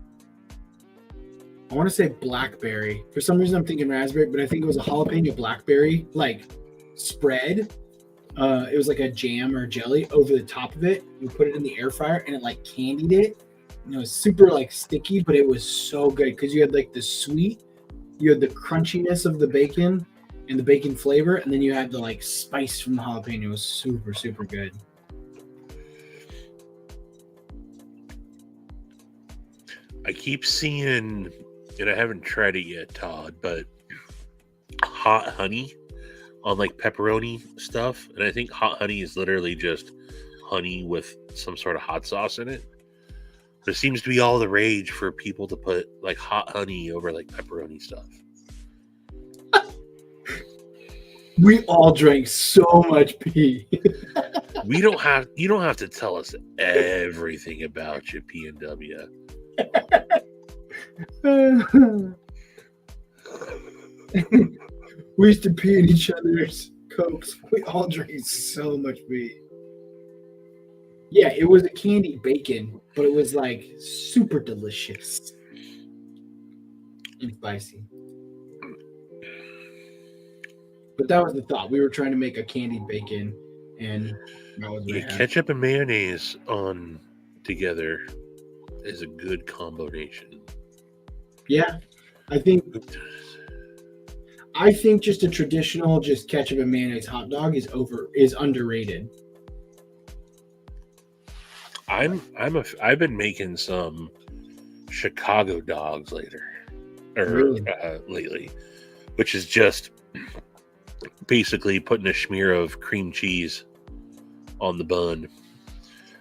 [SPEAKER 1] I want to say blackberry. For some reason I'm thinking raspberry, but I think it was a jalapeno blackberry like spread. It was like a jam or jelly over the top of it. We put it in the air fryer, and it like candied it. And it was super like sticky, but it was so good because you had like the sweet, you had the crunchiness of the bacon and the bacon flavor, and then you had the like spice from the jalapeno. It was super, super good.
[SPEAKER 2] I keep seeing, and I haven't tried it yet, Todd, but hot honey on like pepperoni stuff. And I think hot honey is literally just honey with some sort of hot sauce in it. There seems to be all the rage for people to put like hot honey over like pepperoni stuff.
[SPEAKER 1] We all drank so much pee.
[SPEAKER 2] You don't have to tell us everything about your P&W.
[SPEAKER 1] We used to pee in each other's Cokes. We all drank so much pee. Yeah, it was a candied bacon, but it was like super delicious and spicy. But that was the thought. We were trying to make a candied bacon, and that was
[SPEAKER 2] ketchup and mayonnaise on together is a good combination.
[SPEAKER 1] Yeah, I think just a traditional just ketchup and mayonnaise hot dog is underrated.
[SPEAKER 2] I've been making some Chicago dogs lately, which is just basically putting a smear of cream cheese on the bun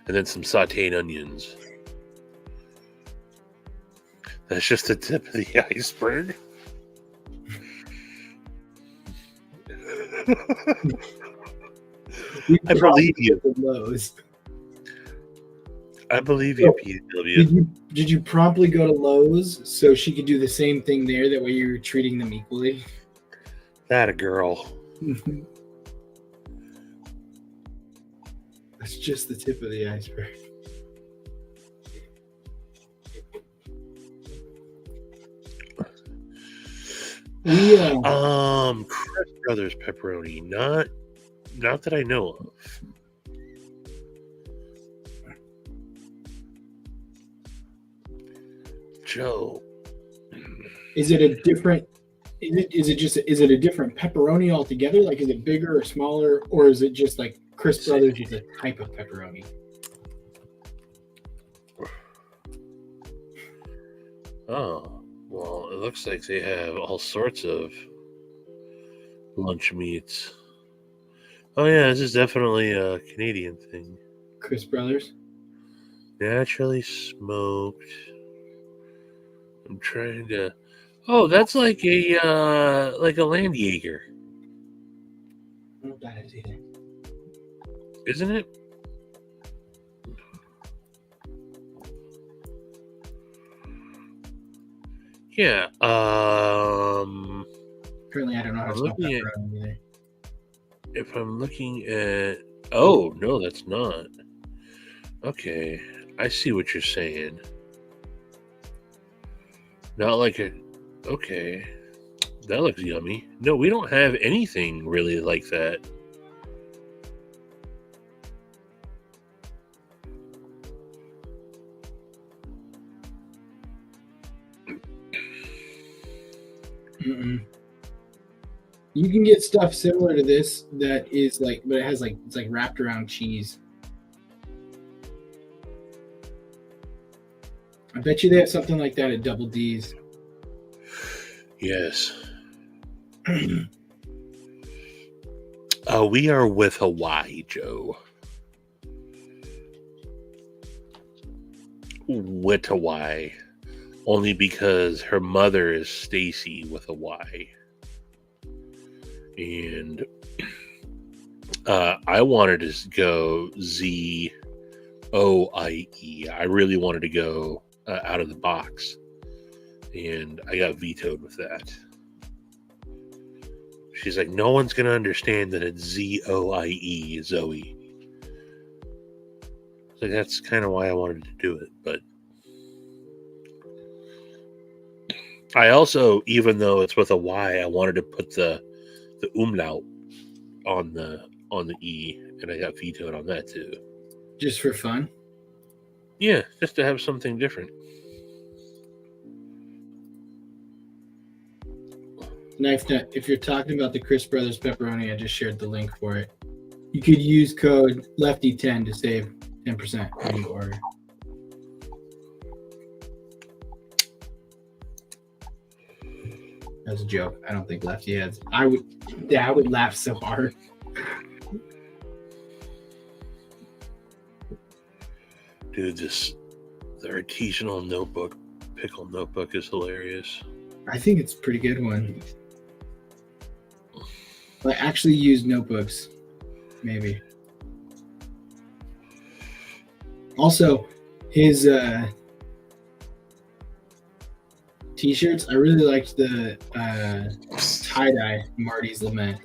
[SPEAKER 2] and then some sauteed onions. That's just the tip of the iceberg. I believe you. I believe you, PW.
[SPEAKER 1] Did you promptly go to Lowe's so she could do the same thing there? That way you're treating them equally?
[SPEAKER 2] That a girl.
[SPEAKER 1] That's just the tip of the iceberg.
[SPEAKER 2] Chris Brothers pepperoni, not that I know of. Joe,
[SPEAKER 1] Is it a different? Is it a different pepperoni altogether? Like, is it bigger or smaller, or is it just like Chris Brothers is a type of pepperoni?
[SPEAKER 2] Oh, well, it looks like they have all sorts of lunch meats. Oh yeah, this is definitely a Canadian thing.
[SPEAKER 1] Chris Brothers.
[SPEAKER 2] Naturally smoked. I'm trying to. Oh, that's like a land Jaeger,
[SPEAKER 1] I don't know what that is either.
[SPEAKER 2] isn't it? Yeah.
[SPEAKER 1] Currently, I don't know how to
[SPEAKER 2] I'm
[SPEAKER 1] spell
[SPEAKER 2] looking at.
[SPEAKER 1] pepperoni either.
[SPEAKER 2] If I'm looking at. Oh no, that's not. Okay, I see what you're saying. Not like a. Okay, that looks yummy. No, we don't have anything really like that.
[SPEAKER 1] Mm-mm. You can get stuff similar to this that is like, but it has like it's like wrapped around cheese. I bet you they have something like that at Double D's.
[SPEAKER 2] Yes. We are with Hawaii, Joe. With Hawaii. Only because her mother is Stacy with Hawaii. And I wanted to go ZOIE. I really wanted to go out of the box. And I got vetoed with that. She's like, no one's going to understand that it's ZOIE, Zoe. So that's kind of why I wanted to do it. But I also, even though it's with a Y, I wanted to put the umlaut on the E, and I got vetoed on that too.
[SPEAKER 1] Just for fun?
[SPEAKER 2] Yeah, just to have something different.
[SPEAKER 1] Knife Nut, if you're talking about the Chris Brothers pepperoni, I just shared the link for it. You could use code Lefty10 to save 10% on your order. That's a joke. I don't think Lefty has. I would laugh so hard.
[SPEAKER 2] Dude, the artisanal notebook, pickle notebook is hilarious.
[SPEAKER 1] I think it's a pretty good one. Like actually used notebooks, maybe. Also, his t-shirts. I really liked the tie-dye Marty's Lament.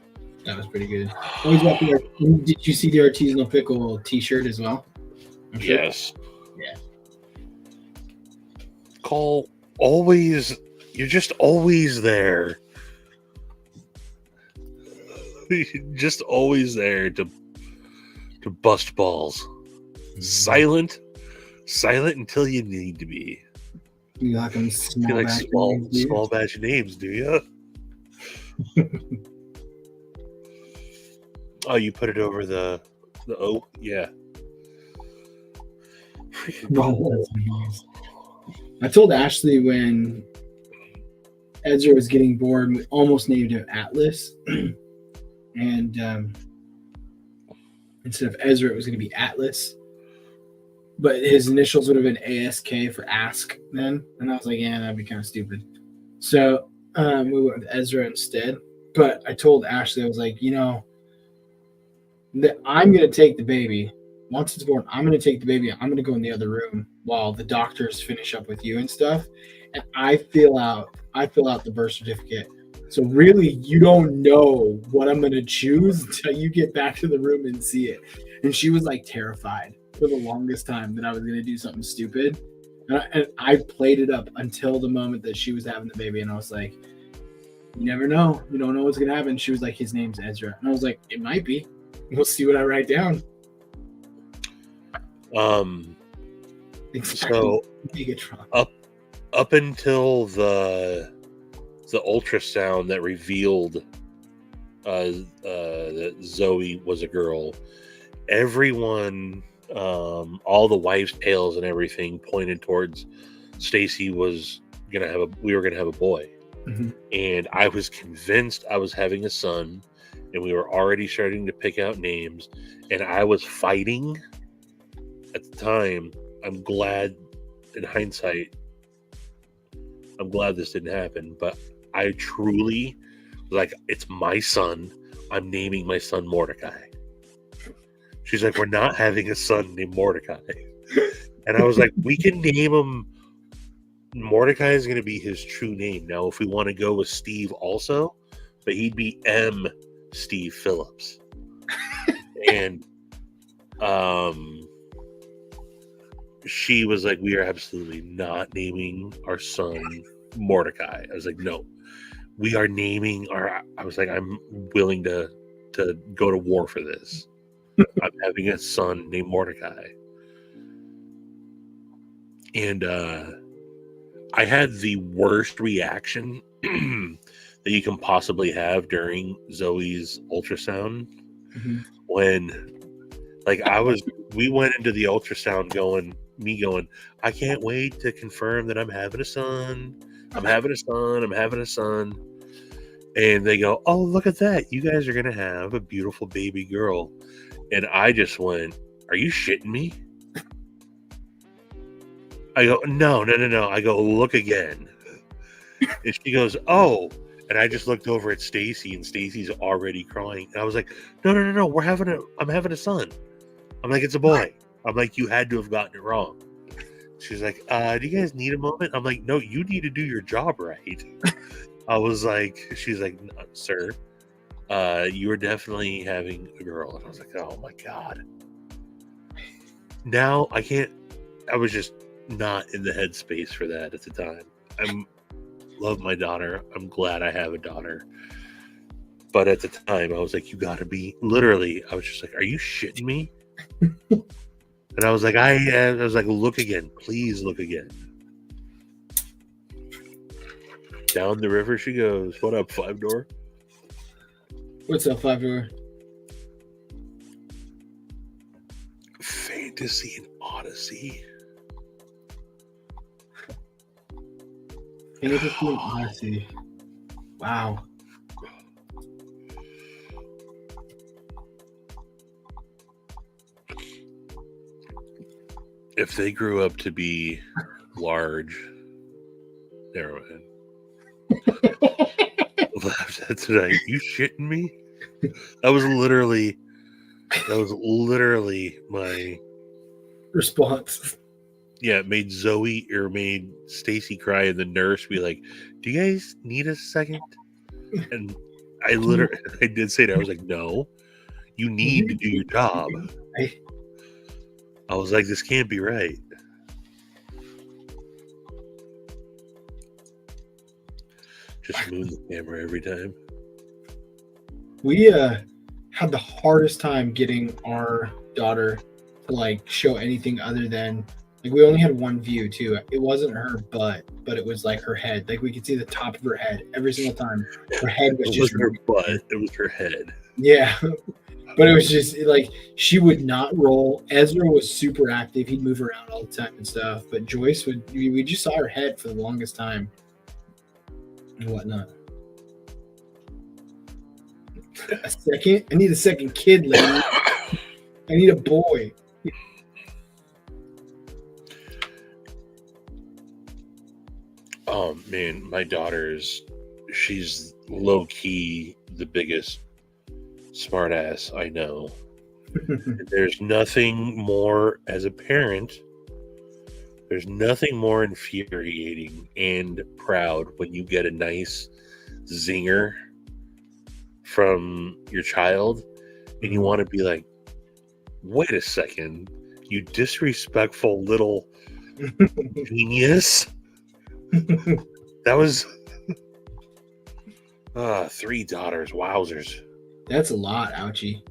[SPEAKER 1] That was pretty good. Always got did you see the artisanal pickle t-shirt as well?
[SPEAKER 2] Yes.
[SPEAKER 1] Yeah.
[SPEAKER 2] Cole, always, you're just always there. You're just always there to bust balls. Silent until you need to be.
[SPEAKER 1] You like them
[SPEAKER 2] small batch names, do you? Oh, you put it over the O? Yeah.
[SPEAKER 1] Cool. I told Ashley when Ezra was getting bored, we almost named him Atlas. And instead of Ezra, it was going to be Atlas. But his initials would have been ASK for ask then. And I was like, yeah, that'd be kind of stupid. So we went with Ezra instead. But I told Ashley, I was like, that I'm going to take the baby. Once it's born, I'm going to take the baby. I'm going to go in the other room while the doctors finish up with you and stuff. And I fill out the birth certificate. So really, you don't know what I'm going to choose until you get back to the room and see it. And she was like terrified for the longest time that I was going to do something stupid. And I played it up until the moment that she was having the baby. And I was like, you never know. You don't know what's going to happen. She was like, his name's Ezra. And I was like, it might be. We'll see what I write down.
[SPEAKER 2] Exactly. So up until the the ultrasound that revealed that Zoe was a girl, everyone, all the wives' tales and everything pointed towards Stacy was we were gonna have a boy.
[SPEAKER 1] Mhm.
[SPEAKER 2] And I was convinced I was having a son, and we were already starting to pick out names, and I was fighting at the time. I'm glad, in hindsight, I'm glad this didn't happen, but I truly, like, it's my son. I'm naming my son Mordecai. She's like, we're not having a son named Mordecai. And I was like, we can name him. Mordecai is going to be his true name. Now, if we want to go with Steve also, but he'd be M. Steve Phillips. And she was like, we are absolutely not naming our son Mordecai. I was like, no, we are naming I was like, I'm willing to go to war for this. I'm having a son named Mordecai. And I had the worst reaction that you can possibly have during Zoe's ultrasound.
[SPEAKER 1] Mm-hmm.
[SPEAKER 2] When, like, we went into the ultrasound going, I can't wait to confirm that I'm having a son. I'm having a son. And they go, oh, look at that. You guys are going to have a beautiful baby girl. And I just went, are you shitting me? I go, no. I go, look again. And she goes, oh. And I just looked over at Stacy, and Stacy's already crying. And I was like, no. I'm having a son. I'm like, it's a boy. I'm like, you had to have gotten it wrong. She's like, do you guys need a moment? I'm like, no, you need to do your job right. I was like, she's like, no, sir, you are definitely having a girl. And I was like, oh my God. Now I was just not in the headspace for that at the time. I love my daughter. I'm glad I have a daughter. But at the time, I was like, you gotta be, literally, I was just like, are you shitting me? And I was like, I was like, look again. Please look again. Down the river she goes. What up, 5-door?
[SPEAKER 1] What's up, 5-door?
[SPEAKER 2] Fantasy and Odyssey.
[SPEAKER 1] Fantasy and Odyssey. Wow.
[SPEAKER 2] If they grew up to be large, never mind. Laughed at tonight. You shitting me? That was literally my
[SPEAKER 1] response.
[SPEAKER 2] Yeah, it made Zoe or made Stacy cry, and the nurse be like, do you guys need a second? And I did say that. I was like, no, you need to do your job. I was like, this can't be right. Just move the camera every time.
[SPEAKER 1] We had the hardest time getting our daughter to like show anything other than like we only had one view too. It wasn't her butt, but it was like her head. Like we could see the top of her head every single time. Her head was just
[SPEAKER 2] her butt. It was her head.
[SPEAKER 1] Yeah. But it was just like she would not roll. Ezra was super active. He'd move around all the time and stuff. But Joyce we just saw her head for the longest time and whatnot. A second? I need a second kid, lady. I need a boy.
[SPEAKER 2] Oh man, my she's low key the biggest smartass I know. There's nothing more, as a parent, there's nothing more infuriating and proud when you get a nice zinger from your child and you want to be like, wait a second, you disrespectful little genius. That was 3 daughters. Wowzers.
[SPEAKER 1] That's a lot, ouchie.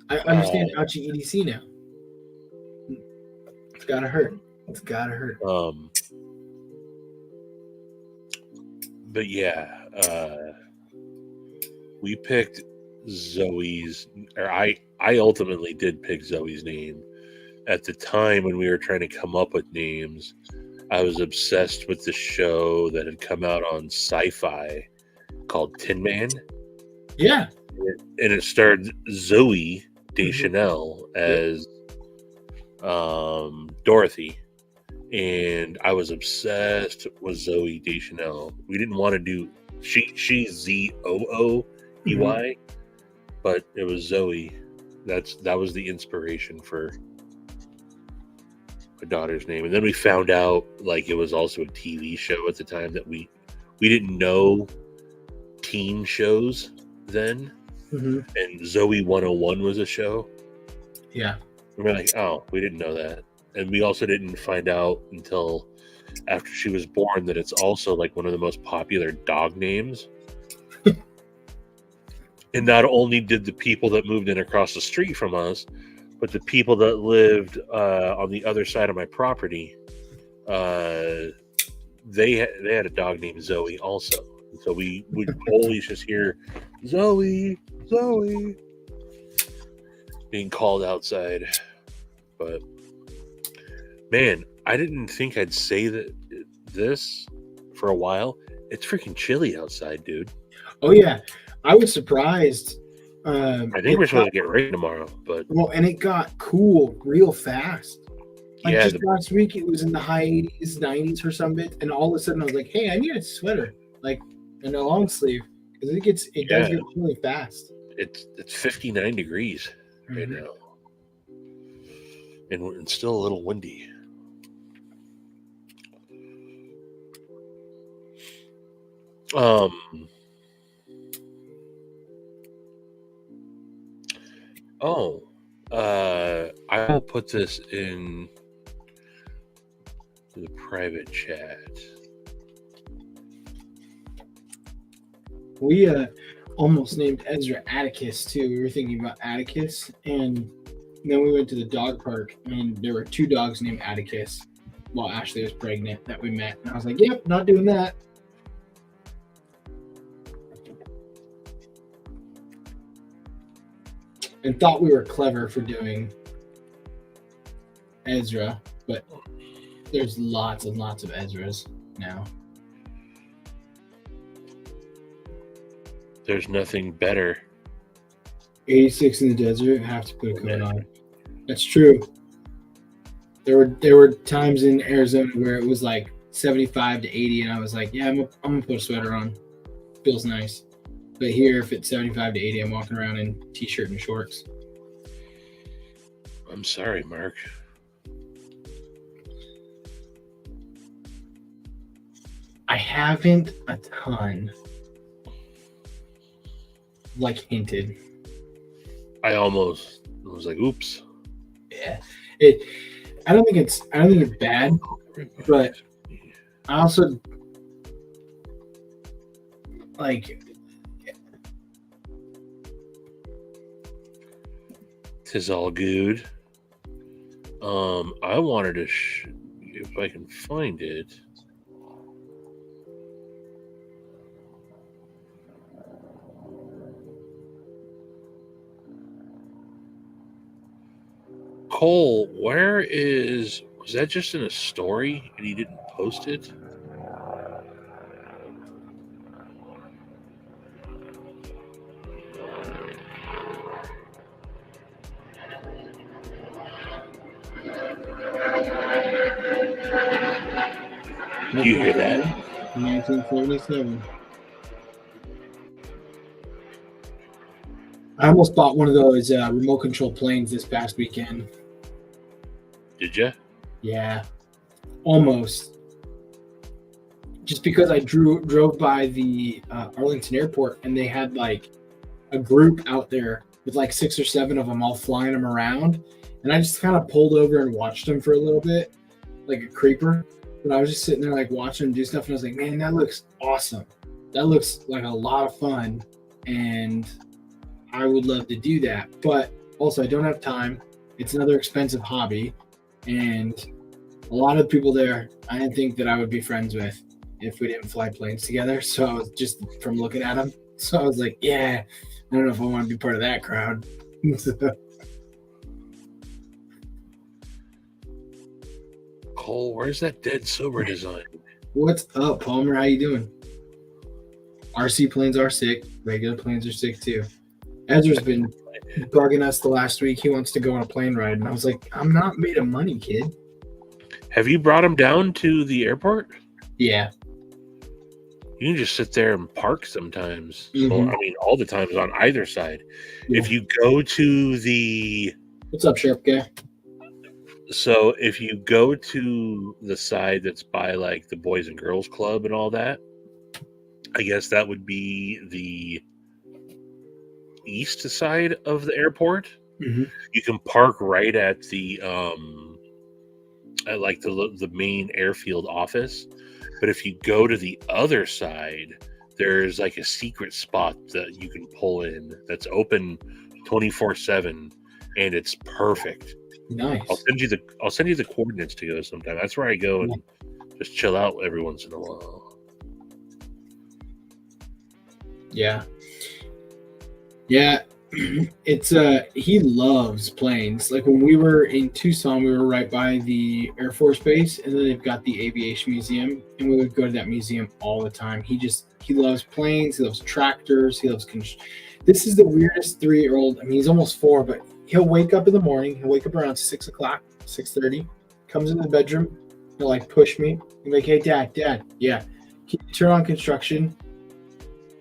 [SPEAKER 1] I understand ouchie EDC now. It's gotta hurt.
[SPEAKER 2] but yeah, we picked Zoe's, or I ultimately did pick Zoe's name. At the time when we were trying to come up with names, I was obsessed with the show that had come out on Sci-Fi called Tin Man.
[SPEAKER 1] Yeah.
[SPEAKER 2] And it starred Zoe Deschanel as Dorothy. And I was obsessed with Zoe Deschanel. We didn't want to do she's Zooey, but it was Zoe. That was the inspiration for my daughter's name. And then we found out like it was also a TV show at the time that we didn't know teen shows then. And Zoe 101 was a show.
[SPEAKER 1] Yeah.
[SPEAKER 2] And we're like, oh, we didn't know that. And we also didn't find out until after she was born that it's also like one of the most popular dog names. And not only did the people that moved in across the street from us, but the people that lived on the other side of my property, they had a dog named Zoe also. And so we would always just hear Zoe being called outside. But man, I didn't think I'd say this for a while. It's freaking chilly outside, dude.
[SPEAKER 1] Oh yeah, I was surprised.
[SPEAKER 2] I think we're supposed to get rain tomorrow, but
[SPEAKER 1] and it got cool real fast. Like
[SPEAKER 2] yeah,
[SPEAKER 1] just last week, it was in the high 80s, 90s for some bit, and all of a sudden I was like, "Hey, I need a sweater, like, and a long sleeve, because it does get really fast."
[SPEAKER 2] It's 59 degrees right now, and it's still a little windy. I will put this in the private chat.
[SPEAKER 1] We almost named Ezra Atticus too. We were thinking about Atticus, and then we went to the dog park, and there were 2 dogs named Atticus while Ashley was pregnant that we met, and I was like, "Yep, not doing that." And thought we were clever for doing Ezra, but there's lots and lots of Ezras now.
[SPEAKER 2] There's nothing better.
[SPEAKER 1] 86 in the desert, have to put a coat on. That's true. There were times in Arizona where it was like 75 to 80, and I was like, "Yeah, I'm gonna put a sweater on. Feels nice." But here, if it's 75 to 80, I'm walking around in t-shirt and shorts.
[SPEAKER 2] I'm sorry, Mark.
[SPEAKER 1] I haven't a ton, like hinted.
[SPEAKER 2] I was like, oops.
[SPEAKER 1] Yeah. I don't think it's bad, but I also like.
[SPEAKER 2] Tis all good. I wanted to, if I can find it. Cole, was that just in a story and he didn't post it? Do you hear that?
[SPEAKER 1] 1947. I almost bought one of those remote control planes this past weekend.
[SPEAKER 2] Did you?
[SPEAKER 1] Yeah, almost. Just because I drove by the Arlington airport, and they had like a group out there with like 6 or 7 of them all flying them around. And I just kind of pulled over and watched them for a little bit, like a creeper. But I was just sitting there like watching them do stuff, and I was like, man, that looks awesome. That looks like a lot of fun. And I would love to do that. But also, I don't have time. It's another expensive hobby. And a lot of people there, I didn't think that I would be friends with. if we didn't fly planes together. So I was just from looking at him. So I was like, yeah, I don't know if I want to be part of that crowd.
[SPEAKER 2] Cole, where's that dead sober design?
[SPEAKER 1] What's up, Palmer? How you doing? RC planes are sick. Regular planes are sick too. Ezra's been bugging us the last week. He wants to go on a plane ride, and I was like, I'm not made of money, kid.
[SPEAKER 2] Have you brought him down to the airport?
[SPEAKER 1] Yeah.
[SPEAKER 2] You can just sit there and park sometimes.
[SPEAKER 1] Mhm.
[SPEAKER 2] Well, I mean, all the times on either side.
[SPEAKER 1] Yeah.
[SPEAKER 2] If you go to the...
[SPEAKER 1] What's up, Sheriff guy?
[SPEAKER 2] So if you go to the side that's by like the Boys and Girls Club and all that, I guess that would be the east side of the airport.
[SPEAKER 1] Mm-hmm.
[SPEAKER 2] You can park right at the like the main airfield office. But if you go to the other side, there's like a secret spot that you can pull in that's open 24/7, and it's perfect.
[SPEAKER 1] Nice.
[SPEAKER 2] I'll send you the coordinates to go sometime. That's where I go and just chill out every once in a while.
[SPEAKER 1] Yeah. It's he loves planes. Like when we were in Tucson, we were right by the Air Force Base, and then they've got the Aviation Museum, and we would go to that museum all the time. He loves planes. He loves tractors. He loves. This is the weirdest 3-year-old. I mean, he's almost 4, but he'll wake up in the morning. He'll wake up around 6 o'clock, 6:30. Comes into the bedroom. He'll like push me. He'll be like, "Hey, Dad, yeah. Can you turn on construction?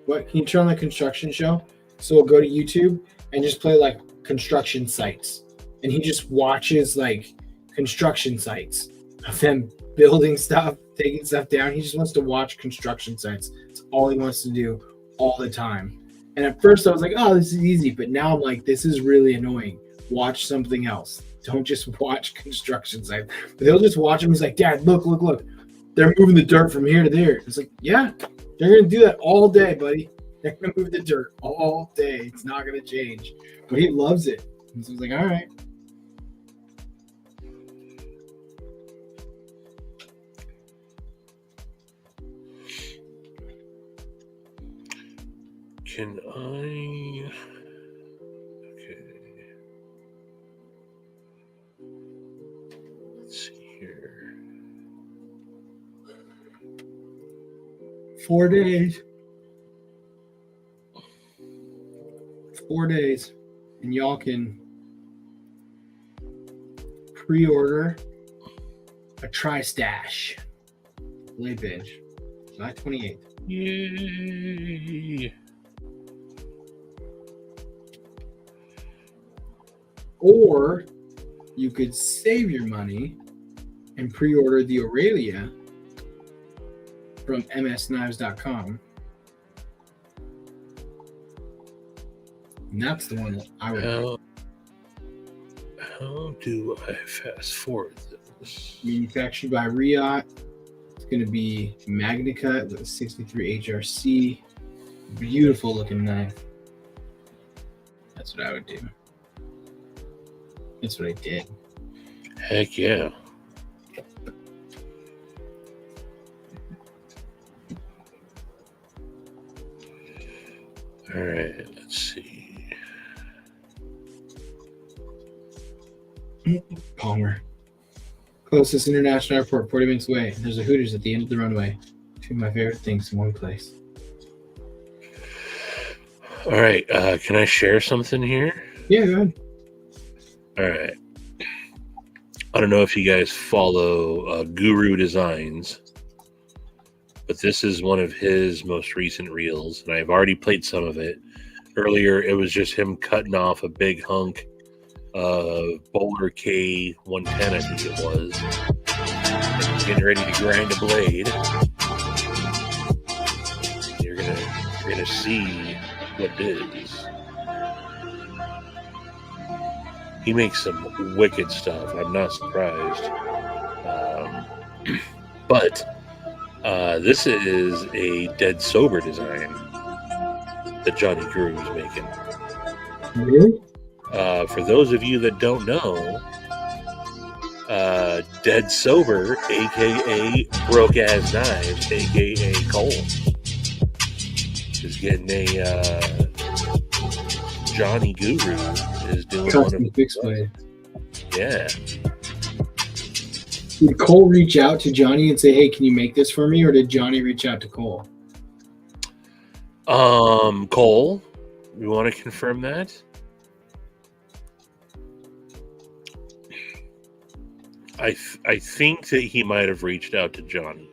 [SPEAKER 1] What? Can you turn on the construction show?" So we'll go to YouTube and just play like construction sites. And he just watches like construction sites of them building stuff, taking stuff down. He just wants to watch construction sites. It's all he wants to do all the time. And at first I was like, oh, this is easy. But now I'm like, this is really annoying. Watch something else. Don't just watch construction sites. But they'll just watch them. He's like, Dad, look. They're moving the dirt from here to there. It's like, yeah, they're going to do that all day, buddy. They're going to move the dirt all day. It's not going to change. But he loves it. And so I was like, all right.
[SPEAKER 2] Can I... Okay. Let's see here.
[SPEAKER 1] 4 days. 4 days. And y'all can pre-order a Tri-Stash late binge. July 28th.
[SPEAKER 2] Yay!
[SPEAKER 1] Or you could save your money and pre-order the Aurelia from msknives.com. And that's the one that I would.
[SPEAKER 2] How do I fast forward this?
[SPEAKER 1] Manufactured by Riot. It's going to be MagnaCut with a 63 HRC. Beautiful looking knife. That's what I would do. That's what I did.
[SPEAKER 2] Heck yeah. All right, let's see.
[SPEAKER 1] Palmer. Closest international airport, 40 minutes away. There's a Hooters at the end of the runway. Two of my favorite things in one place.
[SPEAKER 2] All right, can I share something here?
[SPEAKER 1] Yeah, go ahead.
[SPEAKER 2] All right. I don't know if you guys follow Guru Designs, but this is one of his most recent reels, and I've already played some of it. Earlier, it was just him cutting off a big hunk of Boulder K110, I think it was. And he's getting ready to grind a blade. You're gonna see what it is. He makes some wicked stuff. I'm not surprised. But this is a dead sober design that Johnny Guru is making.
[SPEAKER 1] Really?
[SPEAKER 2] For those of you that don't know, Dead Sober, aka Broke Ass Knives, aka Cole, is getting a Johnny Guru is doing one of
[SPEAKER 1] Custom fixed blade.
[SPEAKER 2] yeah.
[SPEAKER 1] Did Cole reach out to Johnny and say, "Hey, can you make this for me?" Or did Johnny reach out to Cole?
[SPEAKER 2] Cole, you want to confirm that? I think that he might have reached out to Johnny.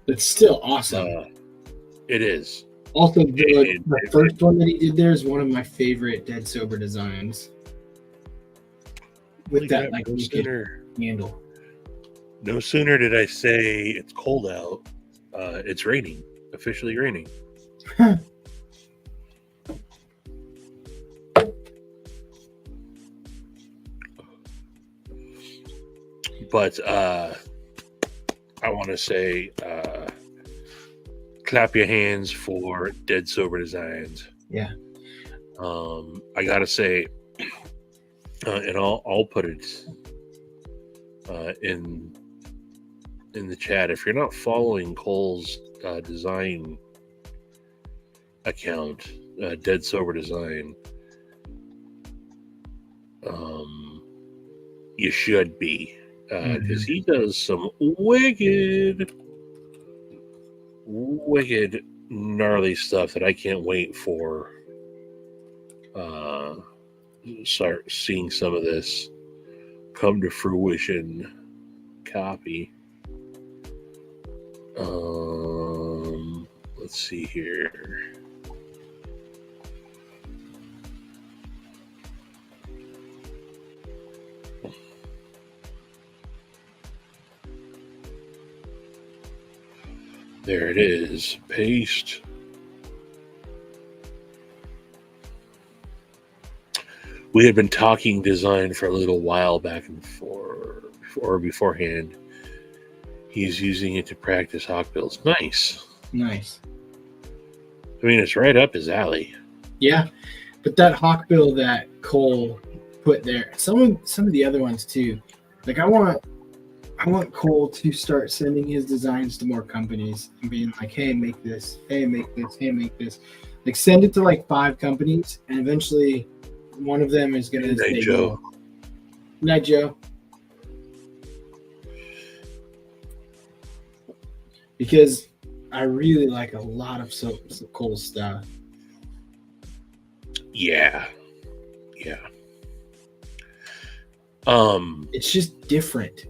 [SPEAKER 1] It's still awesome.
[SPEAKER 2] It is.
[SPEAKER 1] Also, the first one that he did there is one of my favorite Dead Sober designs. With that like handle.
[SPEAKER 2] No sooner did I say it's cold out, it's raining. Officially raining. But I want to say clap your hands for Dead Sober Designs.
[SPEAKER 1] Yeah.
[SPEAKER 2] I gotta say, and I'll put it in the chat. If you're not following Cole's design account, Dead Sober Design, you should be, because he does some wicked gnarly stuff that I can't wait for. Start seeing some of this come to fruition. Copy. Let's see here. There it is. Paste. We had been talking design for a little while back and forth, or beforehand. He's using it to practice hawk bills. Nice. I mean, it's right up his alley.
[SPEAKER 1] Yeah, but that hawk bill that Cole put there, some of the other ones too. Like I want Cole to start sending his designs to more companies and being like, "Hey, make this. Hey, make this. Hey, make this." Like send it to like 5 companies, and eventually one of them is gonna say,
[SPEAKER 2] Joe.
[SPEAKER 1] Night Joe. Because I really like a lot of Cole's stuff.
[SPEAKER 2] Yeah.
[SPEAKER 1] It's just different.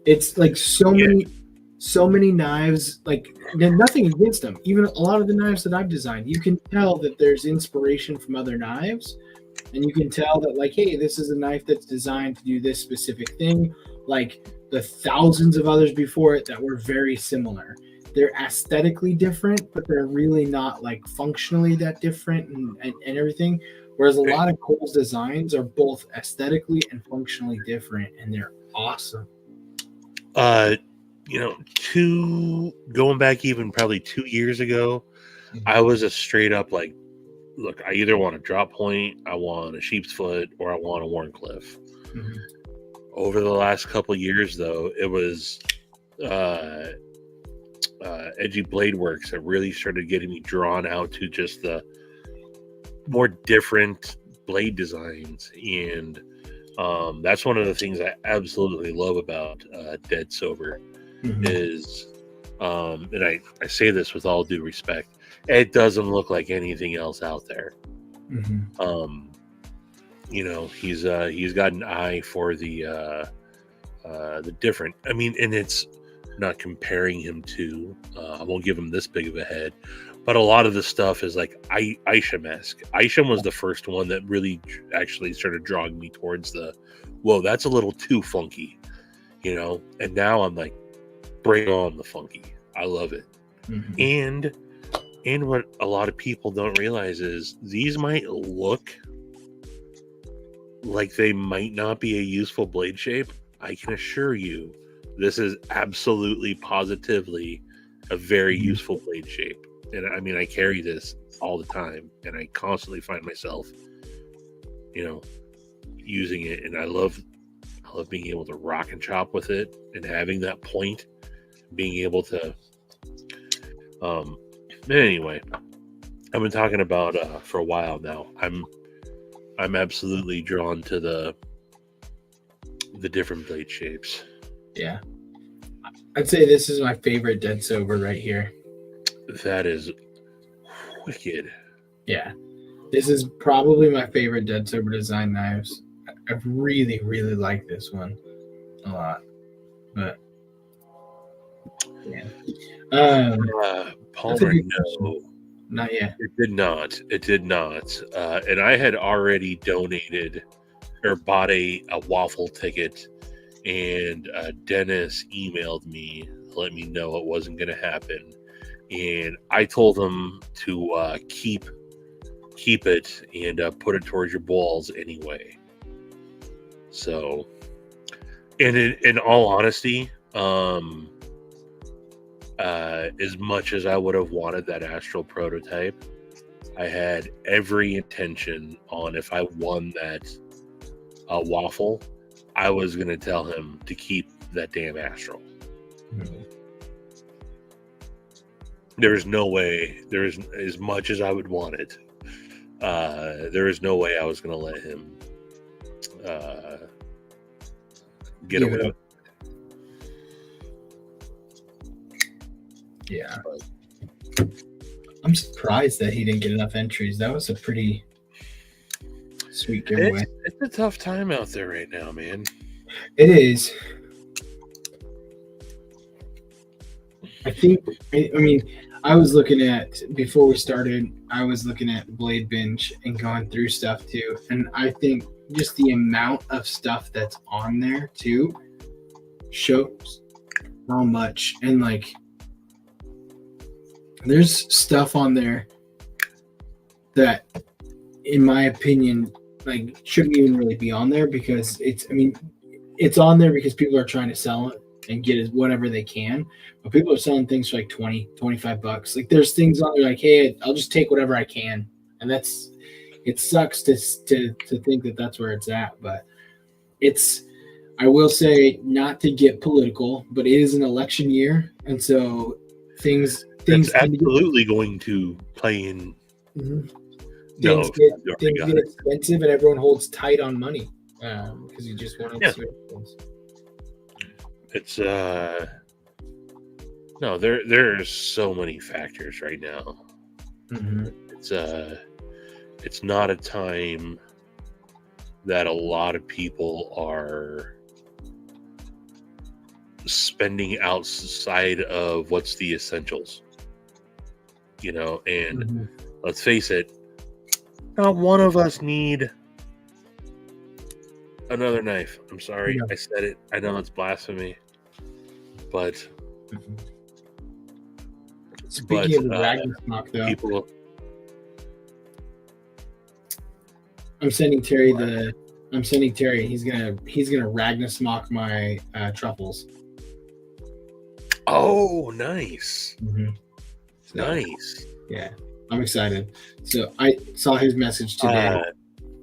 [SPEAKER 1] It's like so many knives. Like nothing against them. Even a lot of the knives that I've designed, you can tell that there's inspiration from other knives, and you can tell that like, hey, this is a knife that's designed to do this specific thing. Like the thousands of others before it that were very similar. They're aesthetically different, but they're really not like functionally that different and everything. Whereas a lot of Cole's designs are both aesthetically and functionally different, and they're awesome.
[SPEAKER 2] Going back even probably 2 years ago, I was a straight up like, look, I either want a drop point, I want a sheep's foot, or I want a Wharncliffe.
[SPEAKER 1] Mm-hmm.
[SPEAKER 2] Over the last couple of years, though, it was Edgy Blade Works that really started getting me drawn out to just the more different blade designs, and that's one of the things I absolutely love about Dead Sober is, and I say this with all due respect, it doesn't look like anything else out there. He's got an eye for the different. I mean, and it's not comparing him to. I won't give him this big of a head, but a lot of the stuff is like Isham-esque. Isham was the first one that really actually started drawing me towards the, whoa, that's a little too funky, And now I'm like, bring on the funky. I love it. And what a lot of people don't realize is these might look like they might not be a useful blade shape. I can assure you, this is absolutely, positively a very useful blade shape. And I mean, I carry this all the time, and I constantly find myself, using it. And I love I love being able to rock and chop with it and having that point, being able to. Anyway, I've been talking about for a while now. I'm absolutely drawn to the different blade shapes.
[SPEAKER 1] Yeah. I'd say this is my favorite Dead Sober right here.
[SPEAKER 2] That is wicked.
[SPEAKER 1] Yeah. This is probably my favorite Dead Sober design knives. I really, really like this one a lot. But yeah.
[SPEAKER 2] Palmer, no.
[SPEAKER 1] Not yet.
[SPEAKER 2] It did not. It did not. And I had already donated or bought a waffle ticket, and Dennis emailed me to let me know it wasn't going to happen. And I told him to keep it and put it towards your balls anyway. So, and in all honesty, as much as I would have wanted that Astral prototype, I had every intention on, if I won that waffle, I was going to tell him to keep that damn Astral.
[SPEAKER 1] Mm-hmm.
[SPEAKER 2] There's no way, there's as much as I would want it, there is no way I was going to let him get away with it.
[SPEAKER 1] Yeah. I'm surprised that he didn't get enough entries. That was a pretty sweet giveaway.
[SPEAKER 2] It's a tough time out there right now, man.
[SPEAKER 1] It is. I think, I mean, I was looking at, before we started, I was looking at Blade Binge and going through stuff too. And I think just the amount of stuff that's on there too shows how much. And like, there's stuff on there that, in my opinion, like shouldn't even really be on there, because it's on there because people are trying to sell it and get whatever they can, but people are selling things for like $20-$25. Like there's things on there like, hey, I'll just take whatever I can, and it sucks to think that that's where it's at. But I will say, not to get political, but it is an election year, and so things
[SPEAKER 2] absolutely going to play in.
[SPEAKER 1] Mm-hmm.
[SPEAKER 2] No,
[SPEAKER 1] things get expensive, and everyone holds tight on money because you just want to.
[SPEAKER 2] It's no, there's so many factors right now.
[SPEAKER 1] Mm-hmm.
[SPEAKER 2] It's not a time that a lot of people are spending outside of what's the essentials, and
[SPEAKER 1] Mm-hmm.
[SPEAKER 2] let's face it, not one of us need another knife. I'm sorry, I said it. I know it's blasphemy, but
[SPEAKER 1] Mm-hmm. Speaking of Ragnarok, though,
[SPEAKER 2] people,
[SPEAKER 1] I'm sending Terry. He's gonna Ragnarok my truffles.
[SPEAKER 2] Oh, nice.
[SPEAKER 1] Mm-hmm.
[SPEAKER 2] Nice.
[SPEAKER 1] Yeah, I'm excited. So I saw his message today.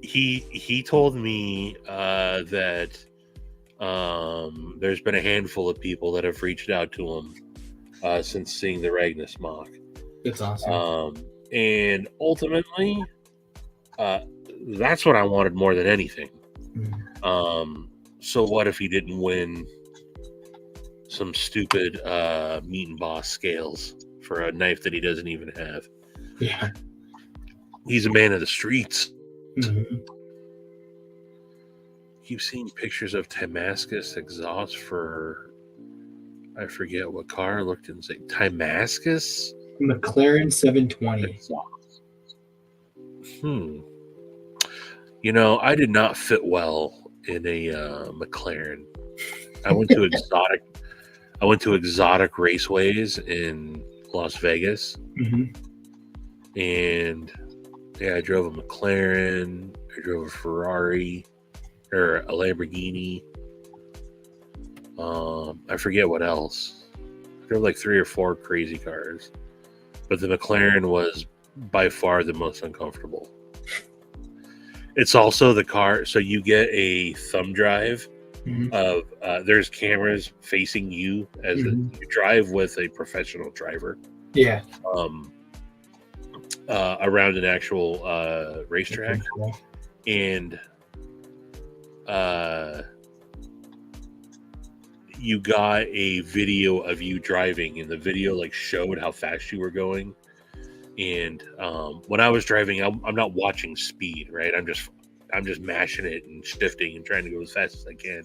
[SPEAKER 2] He told me that there's been a handful of people that have reached out to him since seeing the Ragnarok.
[SPEAKER 1] That's awesome.
[SPEAKER 2] And ultimately, that's what I wanted more than anything.
[SPEAKER 1] Mm-hmm.
[SPEAKER 2] So what if he didn't win some stupid Meat and Boss scales for a knife that he doesn't even have?
[SPEAKER 1] Yeah.
[SPEAKER 2] He's a man of the streets.
[SPEAKER 1] Mm-hmm.
[SPEAKER 2] Keep seeing pictures of Damascus exhaust for, I forget what car. Looked and say Damascus
[SPEAKER 1] McLaren 720.
[SPEAKER 2] I did not fit well in a McLaren. I went to exotic raceways in Las Vegas.
[SPEAKER 1] Mm-hmm.
[SPEAKER 2] And yeah, I drove a McLaren, I drove a Ferrari, or a Lamborghini. I forget what else. I drove like 3 or 4 crazy cars, but the McLaren was by far the most uncomfortable. It's also the car, so you get a thumb drive
[SPEAKER 1] Mhm.
[SPEAKER 2] of there's cameras facing you as
[SPEAKER 1] Mhm.
[SPEAKER 2] you drive with a professional driver
[SPEAKER 1] Yeah.
[SPEAKER 2] um, around an actual
[SPEAKER 1] That's
[SPEAKER 2] racetrack,
[SPEAKER 1] pretty cool.
[SPEAKER 2] and you got a video of you driving, and the video like showed how fast you were going. And when I was driving, I'm not watching speed, right? I'm just mashing it and shifting and trying to go as fast as I can.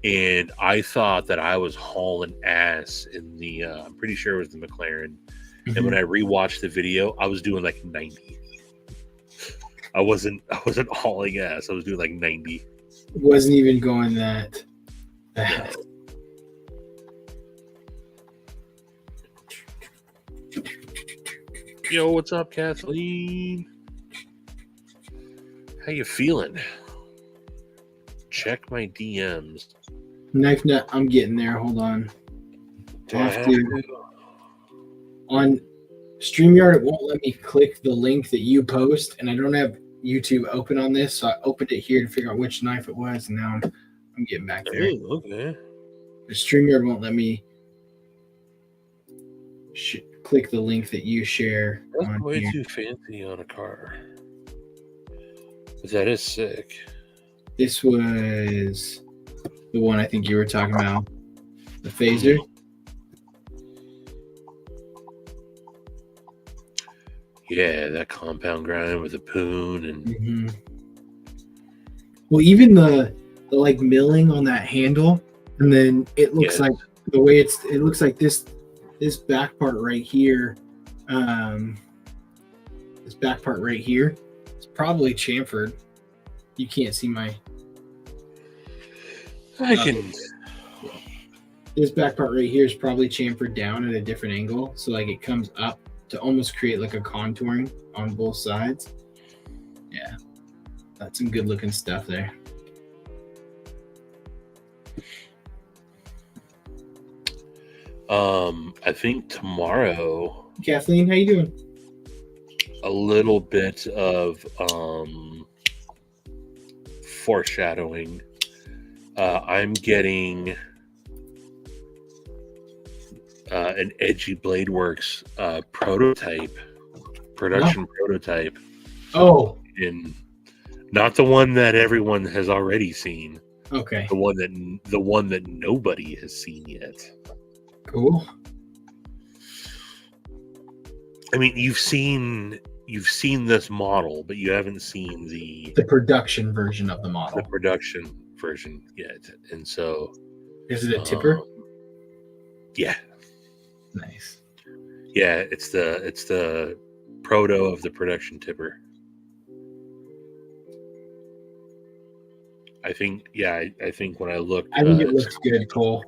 [SPEAKER 2] And I thought that I was hauling ass in the. I'm pretty sure it was the McLaren. And when
[SPEAKER 1] Mhm.
[SPEAKER 2] I rewatched the video, I was doing like 90. I wasn't hauling ass. I was doing like 90.
[SPEAKER 1] Wasn't even going that
[SPEAKER 2] No.
[SPEAKER 1] fast.
[SPEAKER 2] Yo, what's up, Kathleen? How you feeling? Check my DMs.
[SPEAKER 1] Knife nut, I'm getting there. Hold on.
[SPEAKER 2] Do I
[SPEAKER 1] Off
[SPEAKER 2] have
[SPEAKER 1] to
[SPEAKER 2] to?
[SPEAKER 1] on StreamYard, it won't let me click the link that you post, and I don't have YouTube open on this, so I opened it here to figure out which knife it was, and now I'm getting back there.
[SPEAKER 2] Oh, okay.
[SPEAKER 1] The StreamYard won't let me click the link that you share
[SPEAKER 2] That's
[SPEAKER 1] on
[SPEAKER 2] way
[SPEAKER 1] here.
[SPEAKER 2] too fancy on a car. But that is sick.
[SPEAKER 1] This was the one I think you were talking about, the phaser.
[SPEAKER 2] Yeah, that compound grind with the poon and
[SPEAKER 1] Mm-hmm. Well, even the like milling on that handle, and then it looks
[SPEAKER 2] Yes.
[SPEAKER 1] like the way it looks like this back part right here, this back part right here, it's probably chamfered. You can't see my.
[SPEAKER 2] I can.
[SPEAKER 1] This back part right here is probably chamfered down at a different angle, so like it comes up to almost create like a contouring on both sides. Yeah, that's some good looking stuff there.
[SPEAKER 2] I think tomorrow
[SPEAKER 1] Kathleen, how you doing?
[SPEAKER 2] a little bit of foreshadowing. I'm getting an Edgy Blade Works production prototype.
[SPEAKER 1] Oh,
[SPEAKER 2] In not the one that everyone has already seen,
[SPEAKER 1] okay,
[SPEAKER 2] the one that nobody has seen yet.
[SPEAKER 1] cool.
[SPEAKER 2] I mean, you've seen this model, but you haven't seen the
[SPEAKER 1] production version of the model.
[SPEAKER 2] production version yet. And so,
[SPEAKER 1] Is it a tipper?
[SPEAKER 2] Yeah,
[SPEAKER 1] Nice.
[SPEAKER 2] yeah, it's the proto of the production tipper. I think, yeah, I think when I looked,
[SPEAKER 1] I think it looks good, Cole.